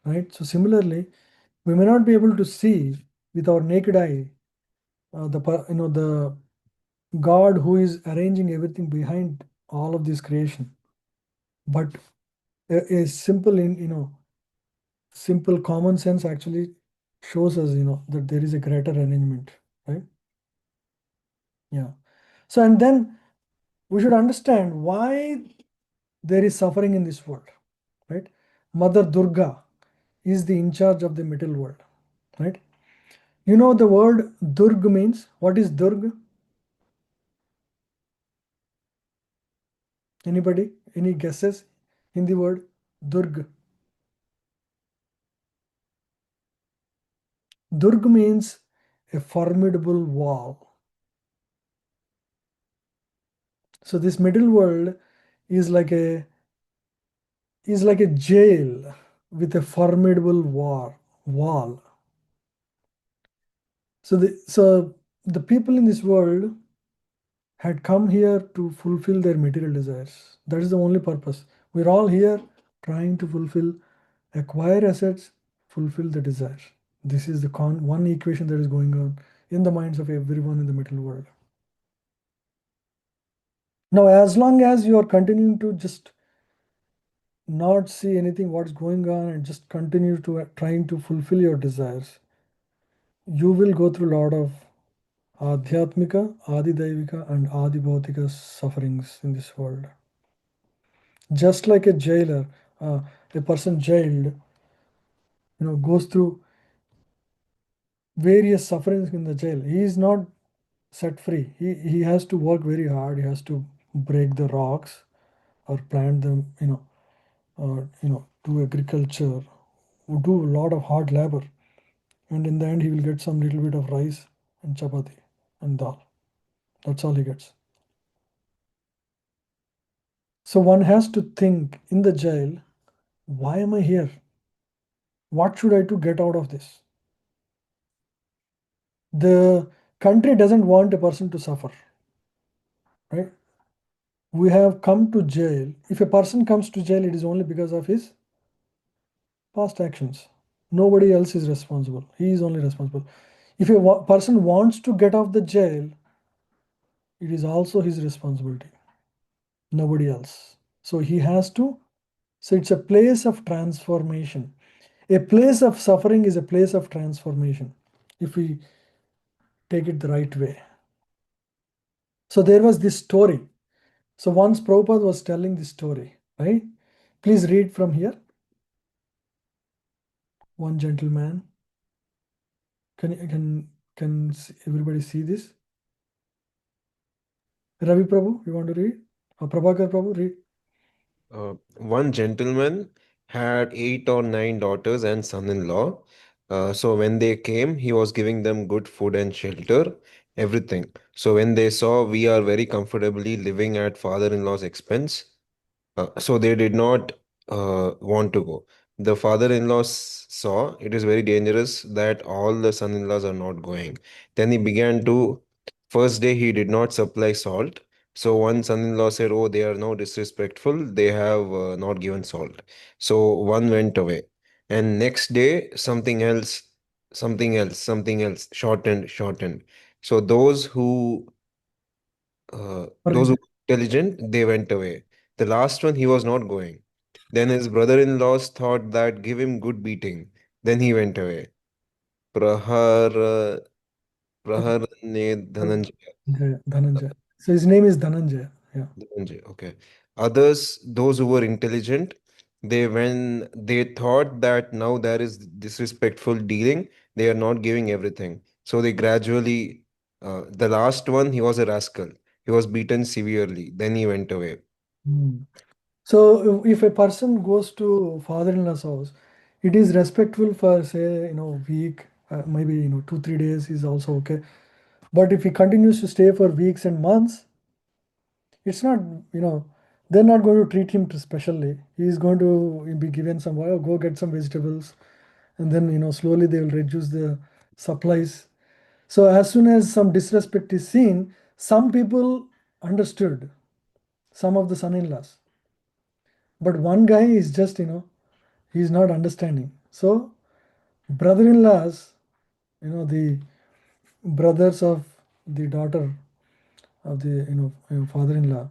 Right? So similarly, we may not be able to see with our naked eye the God who is arranging everything behind all of this creation. But a simple simple common sense actually shows us that there is a greater arrangement, right? Yeah. So and then we should understand why there is suffering in this world, right? Mother Durga is the in charge of the middle world, right? You know the word Durg means, what is Durg? Anybody? Any guesses in the word Durg? Durg means a formidable wall. So this middle world is like a jail with a formidable wall. So the people in this world had come here to fulfill their material desires. That is the only purpose. We're all here trying to acquire assets, fulfill the desire. This is the one equation that is going on in the minds of everyone in the middle world. Now, as long as you are continuing to just not see anything what's going on and just continue to trying to fulfill your desires, you will go through a lot of adhyatmika, adidaivika, and adibhautika sufferings in this world. Just like a jailer, a person jailed, goes through various sufferings in the jail. He is not set free. He has to work very hard. He has to break the rocks or plant them, or do agriculture, do a lot of hard labor, and in the end he will get some little bit of rice and chapati and dal. That's all he gets. So one has to think in the jail, why am I here? What should I do to get out of this? The country doesn't want a person to suffer, right? We have come to jail. If a person comes to jail, it is only because of his past actions. Nobody else is responsible. He is only responsible. If a person wants to get out of the jail, it is also his responsibility. Nobody else. So he has to. So it's a place of transformation. A place of suffering is a place of transformation, if we take it the right way. So there was this story. So once Prabhupada was telling this story, right? Please read from here. One gentleman. Can everybody see this? Ravi Prabhu, you want to read? Or Prabhakar Prabhu, read. One gentleman had 8 or 9 daughters and son-in-law. So when they came, he was giving them good food and shelter, everything. So when they saw we are very comfortably living at father-in-law's expense, so they did not want to go. The father-in-law saw it is very dangerous that all the son-in-laws are not going. Then he began to, first day he did not supply salt. So one son-in-law said, "Oh, they are now disrespectful. They have not given salt." So one went away, and next day something else, something else, shortened, shortened. So those who were intelligent, they went away. The last one, he was not going. Then his brother-in-laws thought that give him good beating. Then he went away. Prahar, Prahar ne Dhananjaya. Dhananjaya. So his name is Dhananjaya. Yeah. Dhananjaya, okay. Others, those who were intelligent, they when they thought that now there is disrespectful dealing, they are not giving everything. So they gradually, the last one, he was a rascal. He was beaten severely. Then he went away. Hmm. So if a person goes to father-in-law's house, it is respectful for say week, maybe 2-3 days is also okay. But if he continues to stay for weeks and months, it's not they're not going to treat him specially. He's going to be given some, "Oh, go get some vegetables," and then slowly they will reduce the supplies. So as soon as some disrespect is seen, some people understood, some of the son-in-laws, but one guy is just he's not understanding. So brother-in-laws, the brothers of the daughter of the father-in-law,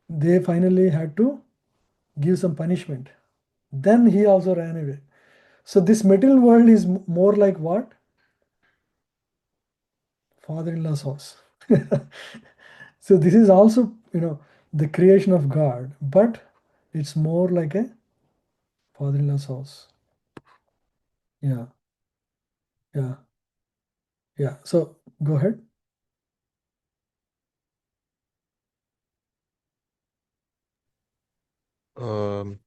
they finally had to give some punishment. Then he also ran away. So this material world is more like what? Father-in-law's house. So this is also the creation of God, but it's more like a father-in-law's house. Yeah, yeah, yeah. So go ahead. Um,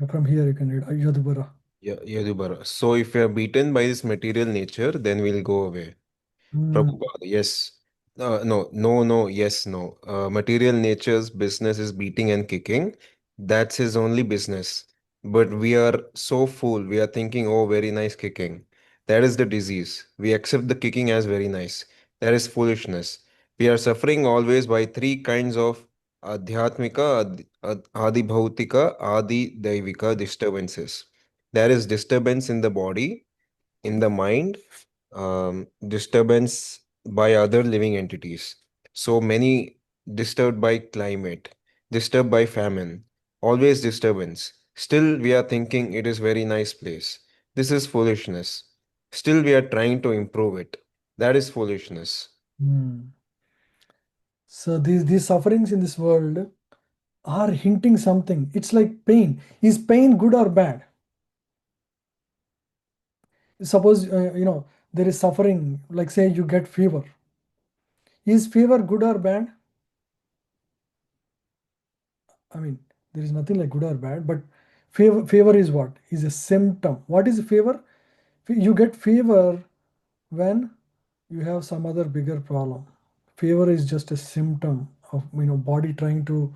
From here you can read Yadubara. yeah, Yadubara. So if we are beaten by this material nature, then we'll go away. Prabhupada, yes. No, no, no, yes, no. Material nature's business is beating and kicking. That's his only business. But we are so fool. We are thinking, oh, very nice kicking. That is the disease. We accept the kicking as very nice. That is foolishness. We are suffering always by three kinds of adhyatmika, adibhautika, adi daivika disturbances. There is disturbance in the body, in the mind, disturbance by other living entities. So many disturbed by climate, disturbed by famine, always disturbance. Still, we are thinking it is very nice place. This is foolishness. Still, we are trying to improve it. That is foolishness. So these sufferings in this world are hinting something. It's like pain. Is pain good or bad? Suppose there is suffering, like say you get fever. Is fever good or bad? I mean, there is nothing like good or bad, but fever is what? Is a symptom. What is fever? You get fever when you have some other bigger problem. Fever is just a symptom of body trying to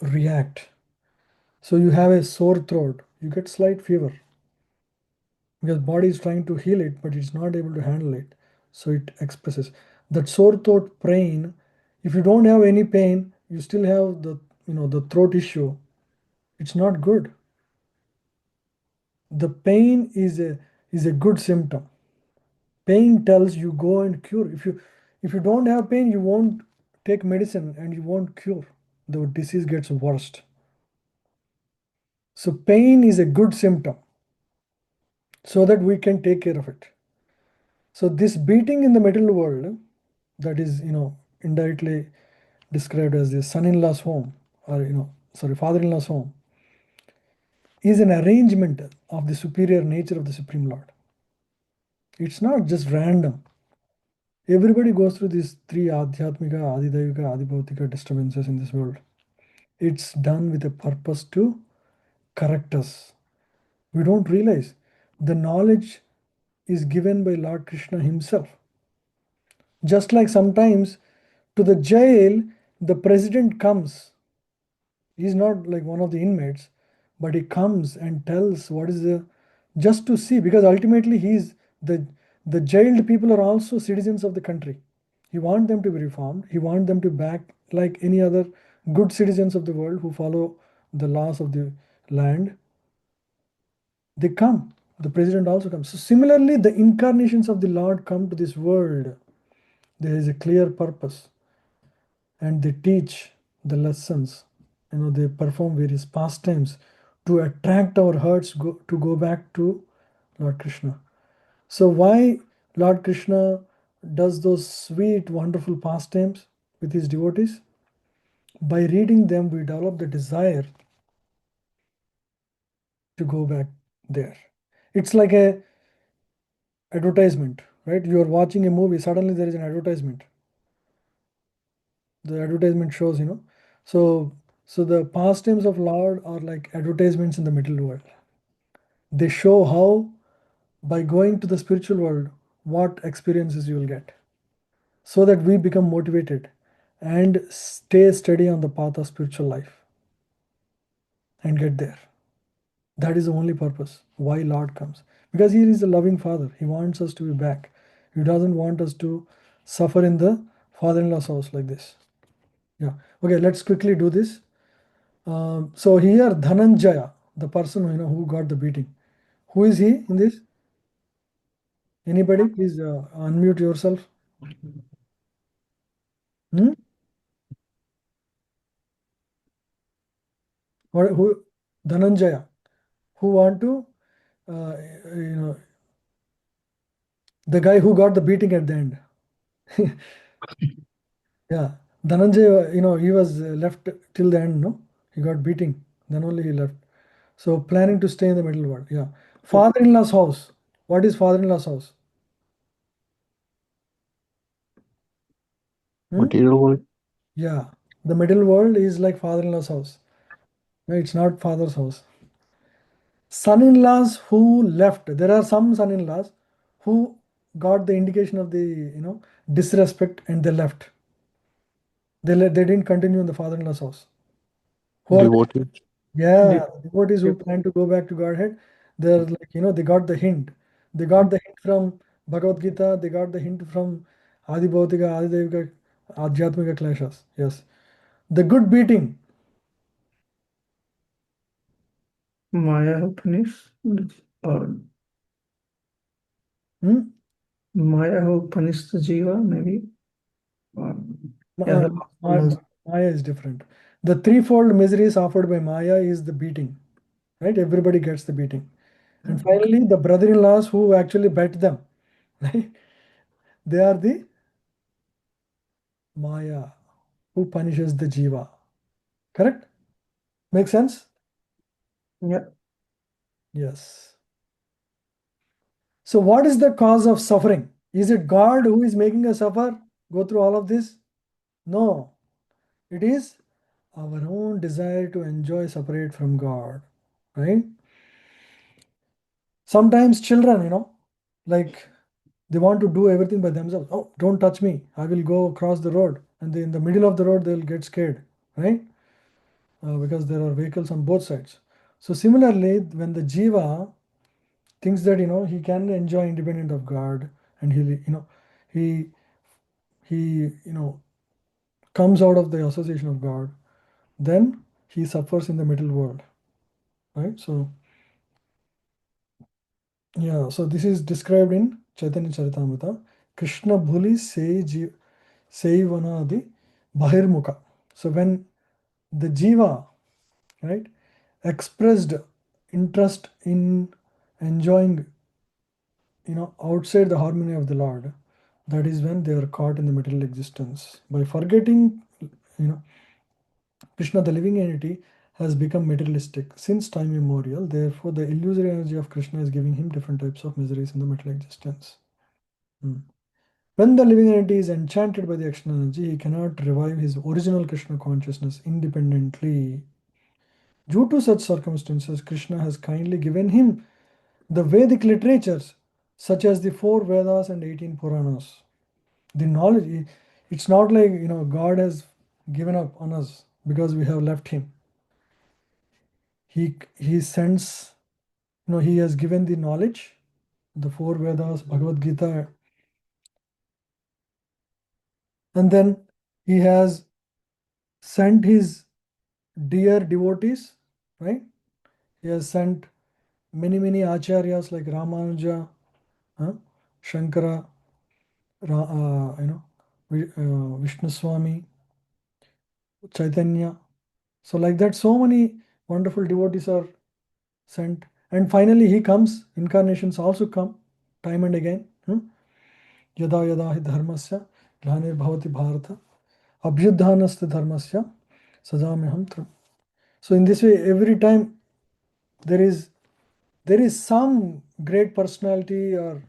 react. So you have a sore throat, you get slight fever because body is trying to heal it, but it's not able to handle it. So it expresses that sore throat pain. If you don't have any pain, you still have the throat issue. It's not good. The pain is a good symptom. Pain tells you go and cure. If you don't have pain, you won't take medicine and you won't cure. The disease gets worse. So pain is a good symptom so that we can take care of it. So this beating in the material world, that is indirectly described as the son-in-law's home, or father-in-law's home, is an arrangement of the superior nature of the Supreme Lord. It's not just random. Everybody goes through these three adhyatmika, adidayika, adibhautika disturbances in this world. It's done with a purpose to correct us. We don't realize the knowledge is given by Lord Krishna himself. Just like sometimes to the jail, the president comes. He's not like one of the inmates, but he comes and tells what is the, just to see, because ultimately the jailed people are also citizens of the country. He wants them to be reformed. He wants them to back like any other good citizens of the world who follow the laws of the land. They come. The president also comes. So similarly, the incarnations of the Lord come to this world. There is a clear purpose, and they teach the lessons. They perform various pastimes to attract our hearts to go back to Lord Krishna. So why Lord Krishna does those sweet, wonderful pastimes with his devotees? By reading them, we develop the desire to go back there. It's like a advertisement, right? You are watching a movie, suddenly there is an advertisement. The advertisement shows, so the pastimes of Lord are like advertisements in the middle world. They show how by going to the spiritual world, what experiences you will get, so that we become motivated and stay steady on the path of spiritual life and get there. That is the only purpose why Lord comes. Because He is a loving Father. He wants us to be back. He doesn't want us to suffer in the father-in-law's house like this. Yeah. Okay, let's quickly do this. So here Dhananjaya, the person who got the beating. Who is he in this? Anybody? Please unmute yourself. Hmm? Who? Dhananjaya. Who want to, uh, you know, the guy who got the beating at the end. Yeah. Dhananjaya, he was left till the end, no? He got beating. Then only he left. So planning to stay in the middle world. Yeah. Father-in-law's house. What is father-in-law's house? Hmm? Material world. Yeah. The middle world is like father-in-law's house. No, it's not father's house. Son-in-laws who left. There are some son-in-laws who got the indication of the disrespect and they left. They didn't continue in the father-in-law's house. Who are they? Devotee. Yeah, De- devotees who plan to go back to Godhead. They're like, they got the hint. They got the hint from Bhagavad Gita. They got the hint from Adi Bhautika, Adi Devika, Adhyatmika Klashas. Yes. The good beating. Maya who punished, or Hmm? Maya who punished the Jiva, maybe. Or, yeah, Ma- the last one was Maya is different. The threefold miseries offered by Maya is the beating. Right? Everybody gets the beating. And finally, the brother-in-laws who actually bet them. Right? They are the Maya who punishes the Jiva. Correct? Make sense? yeah. Yes. So what is the cause of suffering? Is it God who is making us suffer? Go through all of this? No. It is our own desire to enjoy separate from God. Right? Sometimes children, like they want to do everything by themselves. Oh, don't touch me. I will go across the road. And in the middle of the road, they'll get scared. Right? Because there are vehicles on both sides. So similarly, when the jiva thinks that he can enjoy independent of God, and he he comes out of the association of God, then he suffers in the middle world, right? So yeah, so this is described in Chaitanya Charitamrita. Krishna bhuli seivanadi bahirmukha. So when the jiva, right, expressed interest in enjoying outside the harmony of the Lord, that is when they are caught in the material existence. By forgetting, Krishna, the living entity, has become materialistic since time immemorial. Therefore, the illusory energy of Krishna is giving him different types of miseries in the material existence. When the living entity is enchanted by the external energy, he cannot revive his original Krishna consciousness independently. Due to such circumstances, Krishna has kindly given him the Vedic literatures, such as the four Vedas and 18 Puranas. The knowledge, it's not like God has given up on us because we have left him. He sends, he has given the knowledge, the four Vedas, Bhagavad Gita, and then he has sent his dear devotees, right? He has sent many acharyas like Ramanuja, Shankara, Vishnu Swami, Chaitanya. So like that, so many wonderful devotees are sent. And finally he comes, incarnations also come time and again. Yada yada hi dharmasya glanir bharata abhyudhanasta dharmasya sajamyaham tram. So in this way, every time there is some great personality or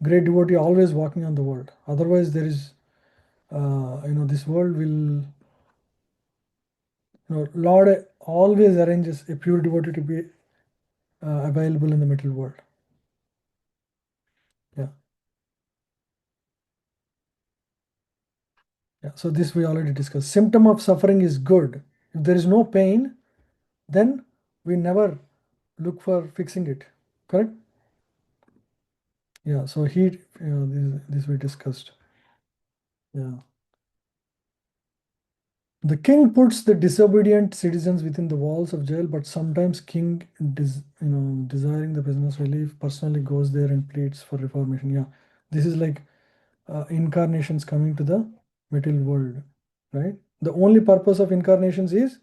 great devotee always walking on the world. Otherwise, there is this world will Lord always arranges a pure devotee to be available in the material world. Yeah. Yeah, so this we already discussed. Symptom of suffering is good. If there is no pain, then we never look for fixing it. Correct? Yeah, so heat, this we discussed. Yeah. The king puts the disobedient citizens within the walls of jail, but sometimes king, desiring the prisoner's relief, personally goes there and pleads for reformation. Yeah, this is like incarnations coming to the material world, right? The only purpose of incarnations is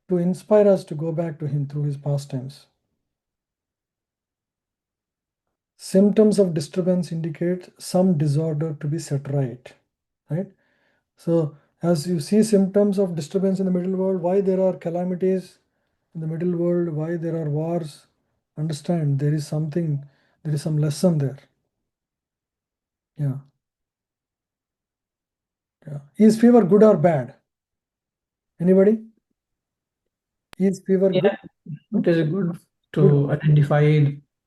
to inspire us to go back to him through his pastimes. Symptoms of disturbance indicate some disorder to be set right, right? So as you see symptoms of disturbance in the middle world, why there are calamities in the middle world, why there are wars, understand there is something, there is some lesson there. Yeah. Yeah. Is fever good or bad? Anybody? Is fever good? Yeah, it is good Good. to identify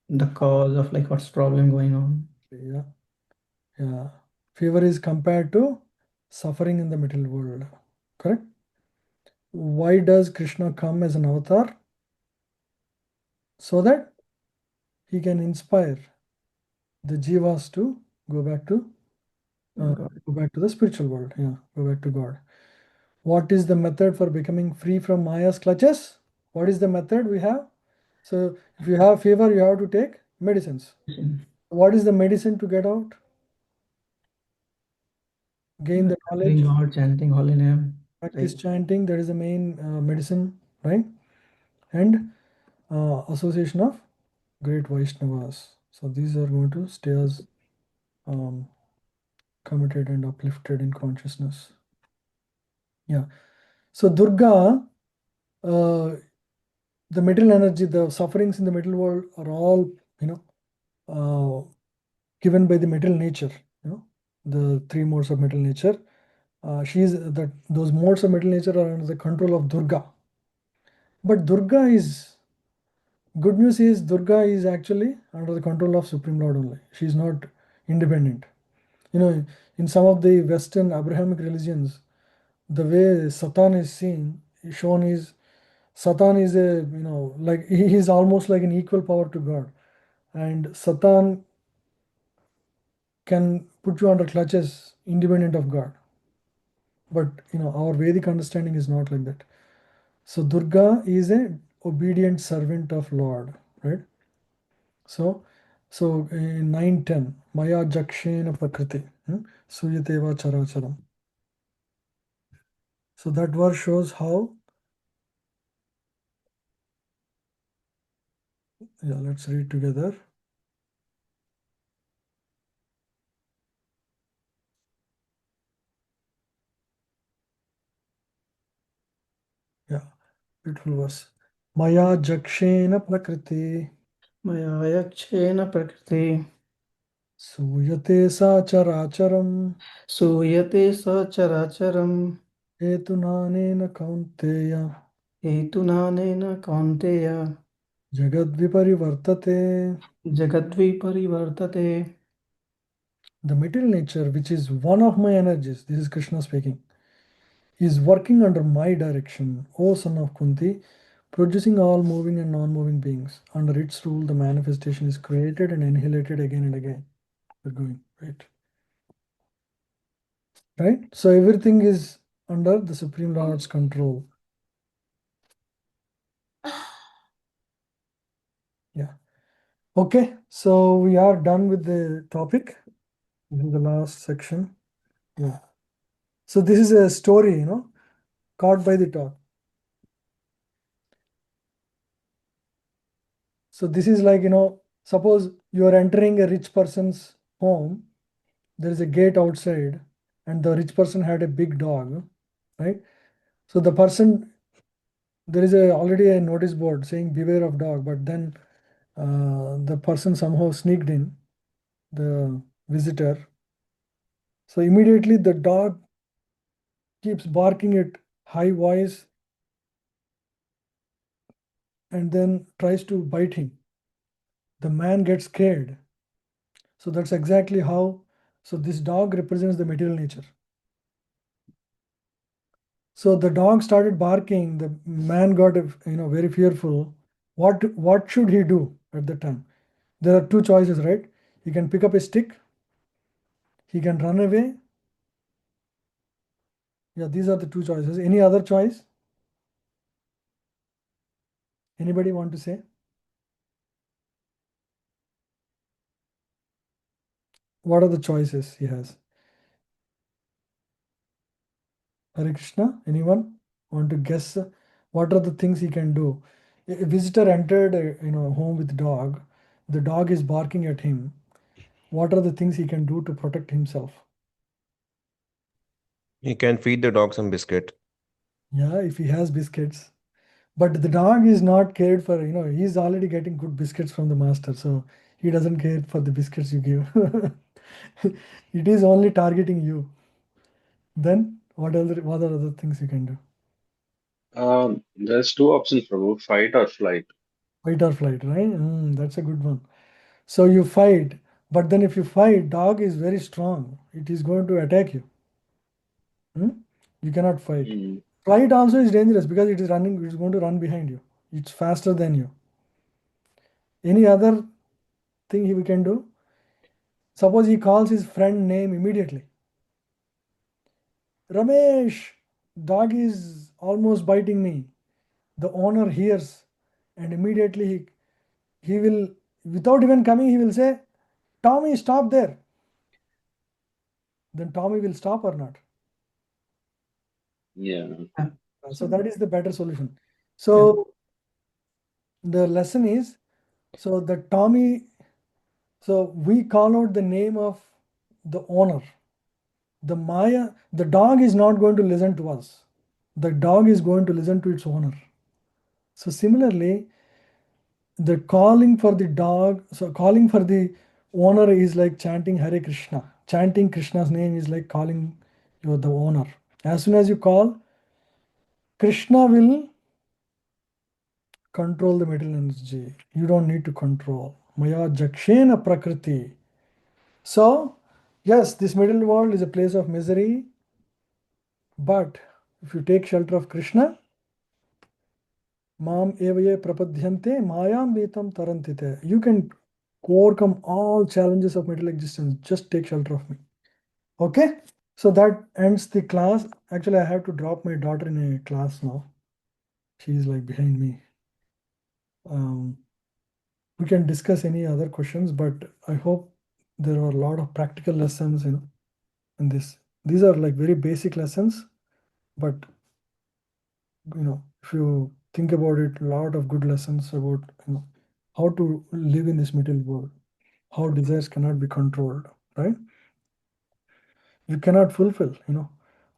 the cause of like what's problem going on. Yeah. Yeah. Fever is compared to suffering in the middle world. Correct? Why does Krishna come as an avatar? So that he can inspire the jivas to go back to God. go back to the spiritual world. Yeah, go back to God. What is the method for becoming free from Maya's clutches? What is the method we have? So if you have fever, you have to take medicines. What is the medicine to get out? Gain the knowledge, Chanting God, chanting holy name. practice Like, chanting. That is the main medicine, right? And association of great Vaishnavas. So these are going to stay us um, committed and uplifted in consciousness. Yeah. So Durga, the middle energy, the sufferings in the middle world are all, given by the middle nature, the three modes of middle nature. She is that those modes of middle nature are under the control of Durga. But Durga is good news is Durga is actually under the control of Supreme Lord only. She is not independent. In some of the Western Abrahamic religions, the way Satan is seen, shown is Satan is a, like he is almost like an equal power to God. And Satan can put you under clutches independent of God. But our Vedic understanding is not like that. So Durga is a obedient servant of Lord, right? So in 9:10, Maya Jakshena Prakriti, Suyateva Characharam. So that verse shows how. Yeah, let's read together. Yeah, beautiful verse. Maya Jakshena Prakriti, Mayayakshena prakriti, Suyate Sa Characharam, suyate sacharacharam, Hetunanena Kaunteya, hetunanena kaunteya, Jagadviparivartate. jagadvi parivartate. The material nature, which is one of my energies, this is Krishna speaking, is working under my direction, O son of Kunti, producing all moving and non-moving beings. Under its rule, the manifestation is created and annihilated again and again. We're going, right? Right? So everything is under the Supreme Lord's control. Yeah. Okay, so we are done with the topic. This is the last section. Yeah. So this is a story, caught by the top. So this is like, suppose you are entering a rich person's home, there is a gate outside, and the rich person had a big dog, right? So the person, there is already a notice board saying beware of dog, but then the person somehow sneaked in, the visitor. So immediately the dog keeps barking at high voice and then tries to bite him. The man gets scared. So that's exactly how, so this dog represents the material nature. So the dog started barking. The man got, very fearful. What should he do at the time? There are two choices, right? He can pick up a stick. He can run away. Yeah, these are the two choices. Any other choice? Anybody want to say? What are the choices he has? Hare Krishna, anyone want to guess what are the things he can do? A visitor entered home with dog. The dog is barking at him. What are the things he can do to protect himself? He can feed the dog some biscuit. Yeah, if he has biscuits. But the dog is not cared for, he's already getting good biscuits from the master, so he doesn't care for the biscuits you give. It is only targeting you. Then what are other things you can do? There's two options, Prabhu, fight or flight. Fight or flight, right? That's a good one. So you fight, but then if you fight, dog is very strong. It is going to attack you. Hmm? You cannot fight. Hmm. Flight also is dangerous because it is running, it's going to run behind you. It's faster than you. Any other thing we can do? Suppose he calls his friend name immediately. Ramesh, dog is almost biting me. The owner hears and immediately he will, without even coming, he will say, Tommy, stop there. Then Tommy will stop or not. Yeah. So that is the better solution. So the lesson is, so the Tommy, so we call out the name of the owner. The Maya, the dog is not going to listen to us. The dog is going to listen to its owner. So similarly, the calling for the dog, so calling for the owner is like chanting Hare Krishna. Chanting Krishna's name is like calling you the owner. As soon as you call, Krishna will control the material energy. You don't need to control. Maya Jakshena Prakriti. So, yes, this middle world is a place of misery, but if you take shelter of Krishna, Mam evaye prapadhyante mayam vetam tarantite. You can overcome all challenges of material existence. Just take shelter of me. Okay? So that ends the class. Actually, I have to drop my daughter in a class now. She's like behind me. Um, we can discuss any other questions, but I hope there are a lot of practical lessons, in this. These are like very basic lessons, but if you think about it, a lot of good lessons about how to live in this material world, how desires cannot be controlled, right? You cannot fulfill,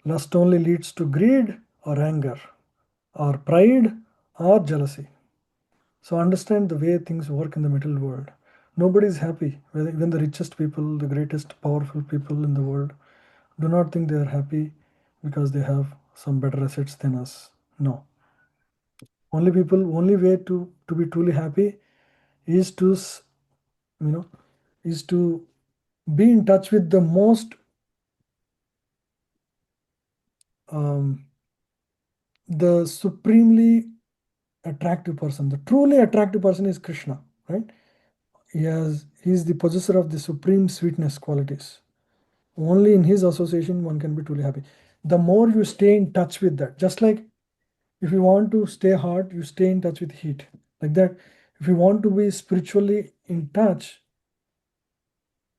lust only leads to greed or anger or pride or jealousy. So understand the way things work in the material world. Nobody is happy. Even the richest people, the greatest powerful people in the world, do not think they are happy because they have some better assets than us. No. Only way to be truly happy is to, you know, is to be in touch with the most um, the supremely attractive person. The truly attractive person is Krishna, right? He is the possessor of the supreme sweetness qualities. Only in his association one can be truly happy. The more you stay in touch with that, just like if you want to stay hot, you stay in touch with heat. Like that, if you want to be spiritually in touch,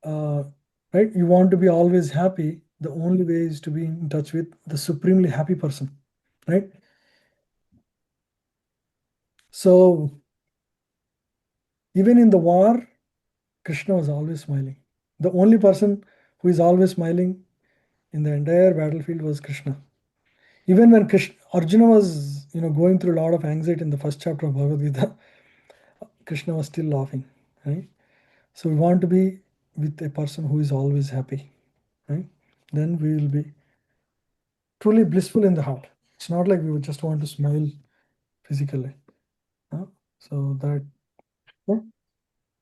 uh, right, you want to be always happy, the only way is to be in touch with the supremely happy person, right? So even in the war, Krishna was always smiling. The only person who is always smiling in the entire battlefield was Krishna. Even when Arjuna was, going through a lot of anxiety in the first chapter of Bhagavad Gita, Krishna was still laughing, right? So we want to be with a person who is always happy, right? Then we will be truly blissful in the heart. It's not like we would just want to smile physically. huh? So that, yeah.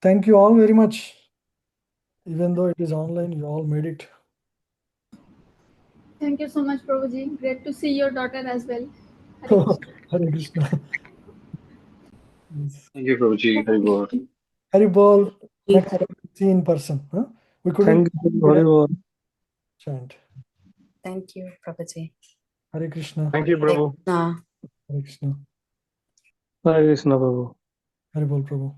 Thank you all very much. Even though it is online, you all made it. Thank you so much, Prabhuji. Great to see your daughter as well. Hare Krishna. Hare Krishna. Yes. Thank you, Prabhuji. Hari Bol. Hari Bol. Next time we see in person. Huh? We couldn't Thank you, Haribol. chant. Thank you, Prabhuji. Hare Krishna. Thank you, Prabhu. Krishna. Hare Krishna. Hare Krishna, Prabhu. Hare Bol, Prabhu.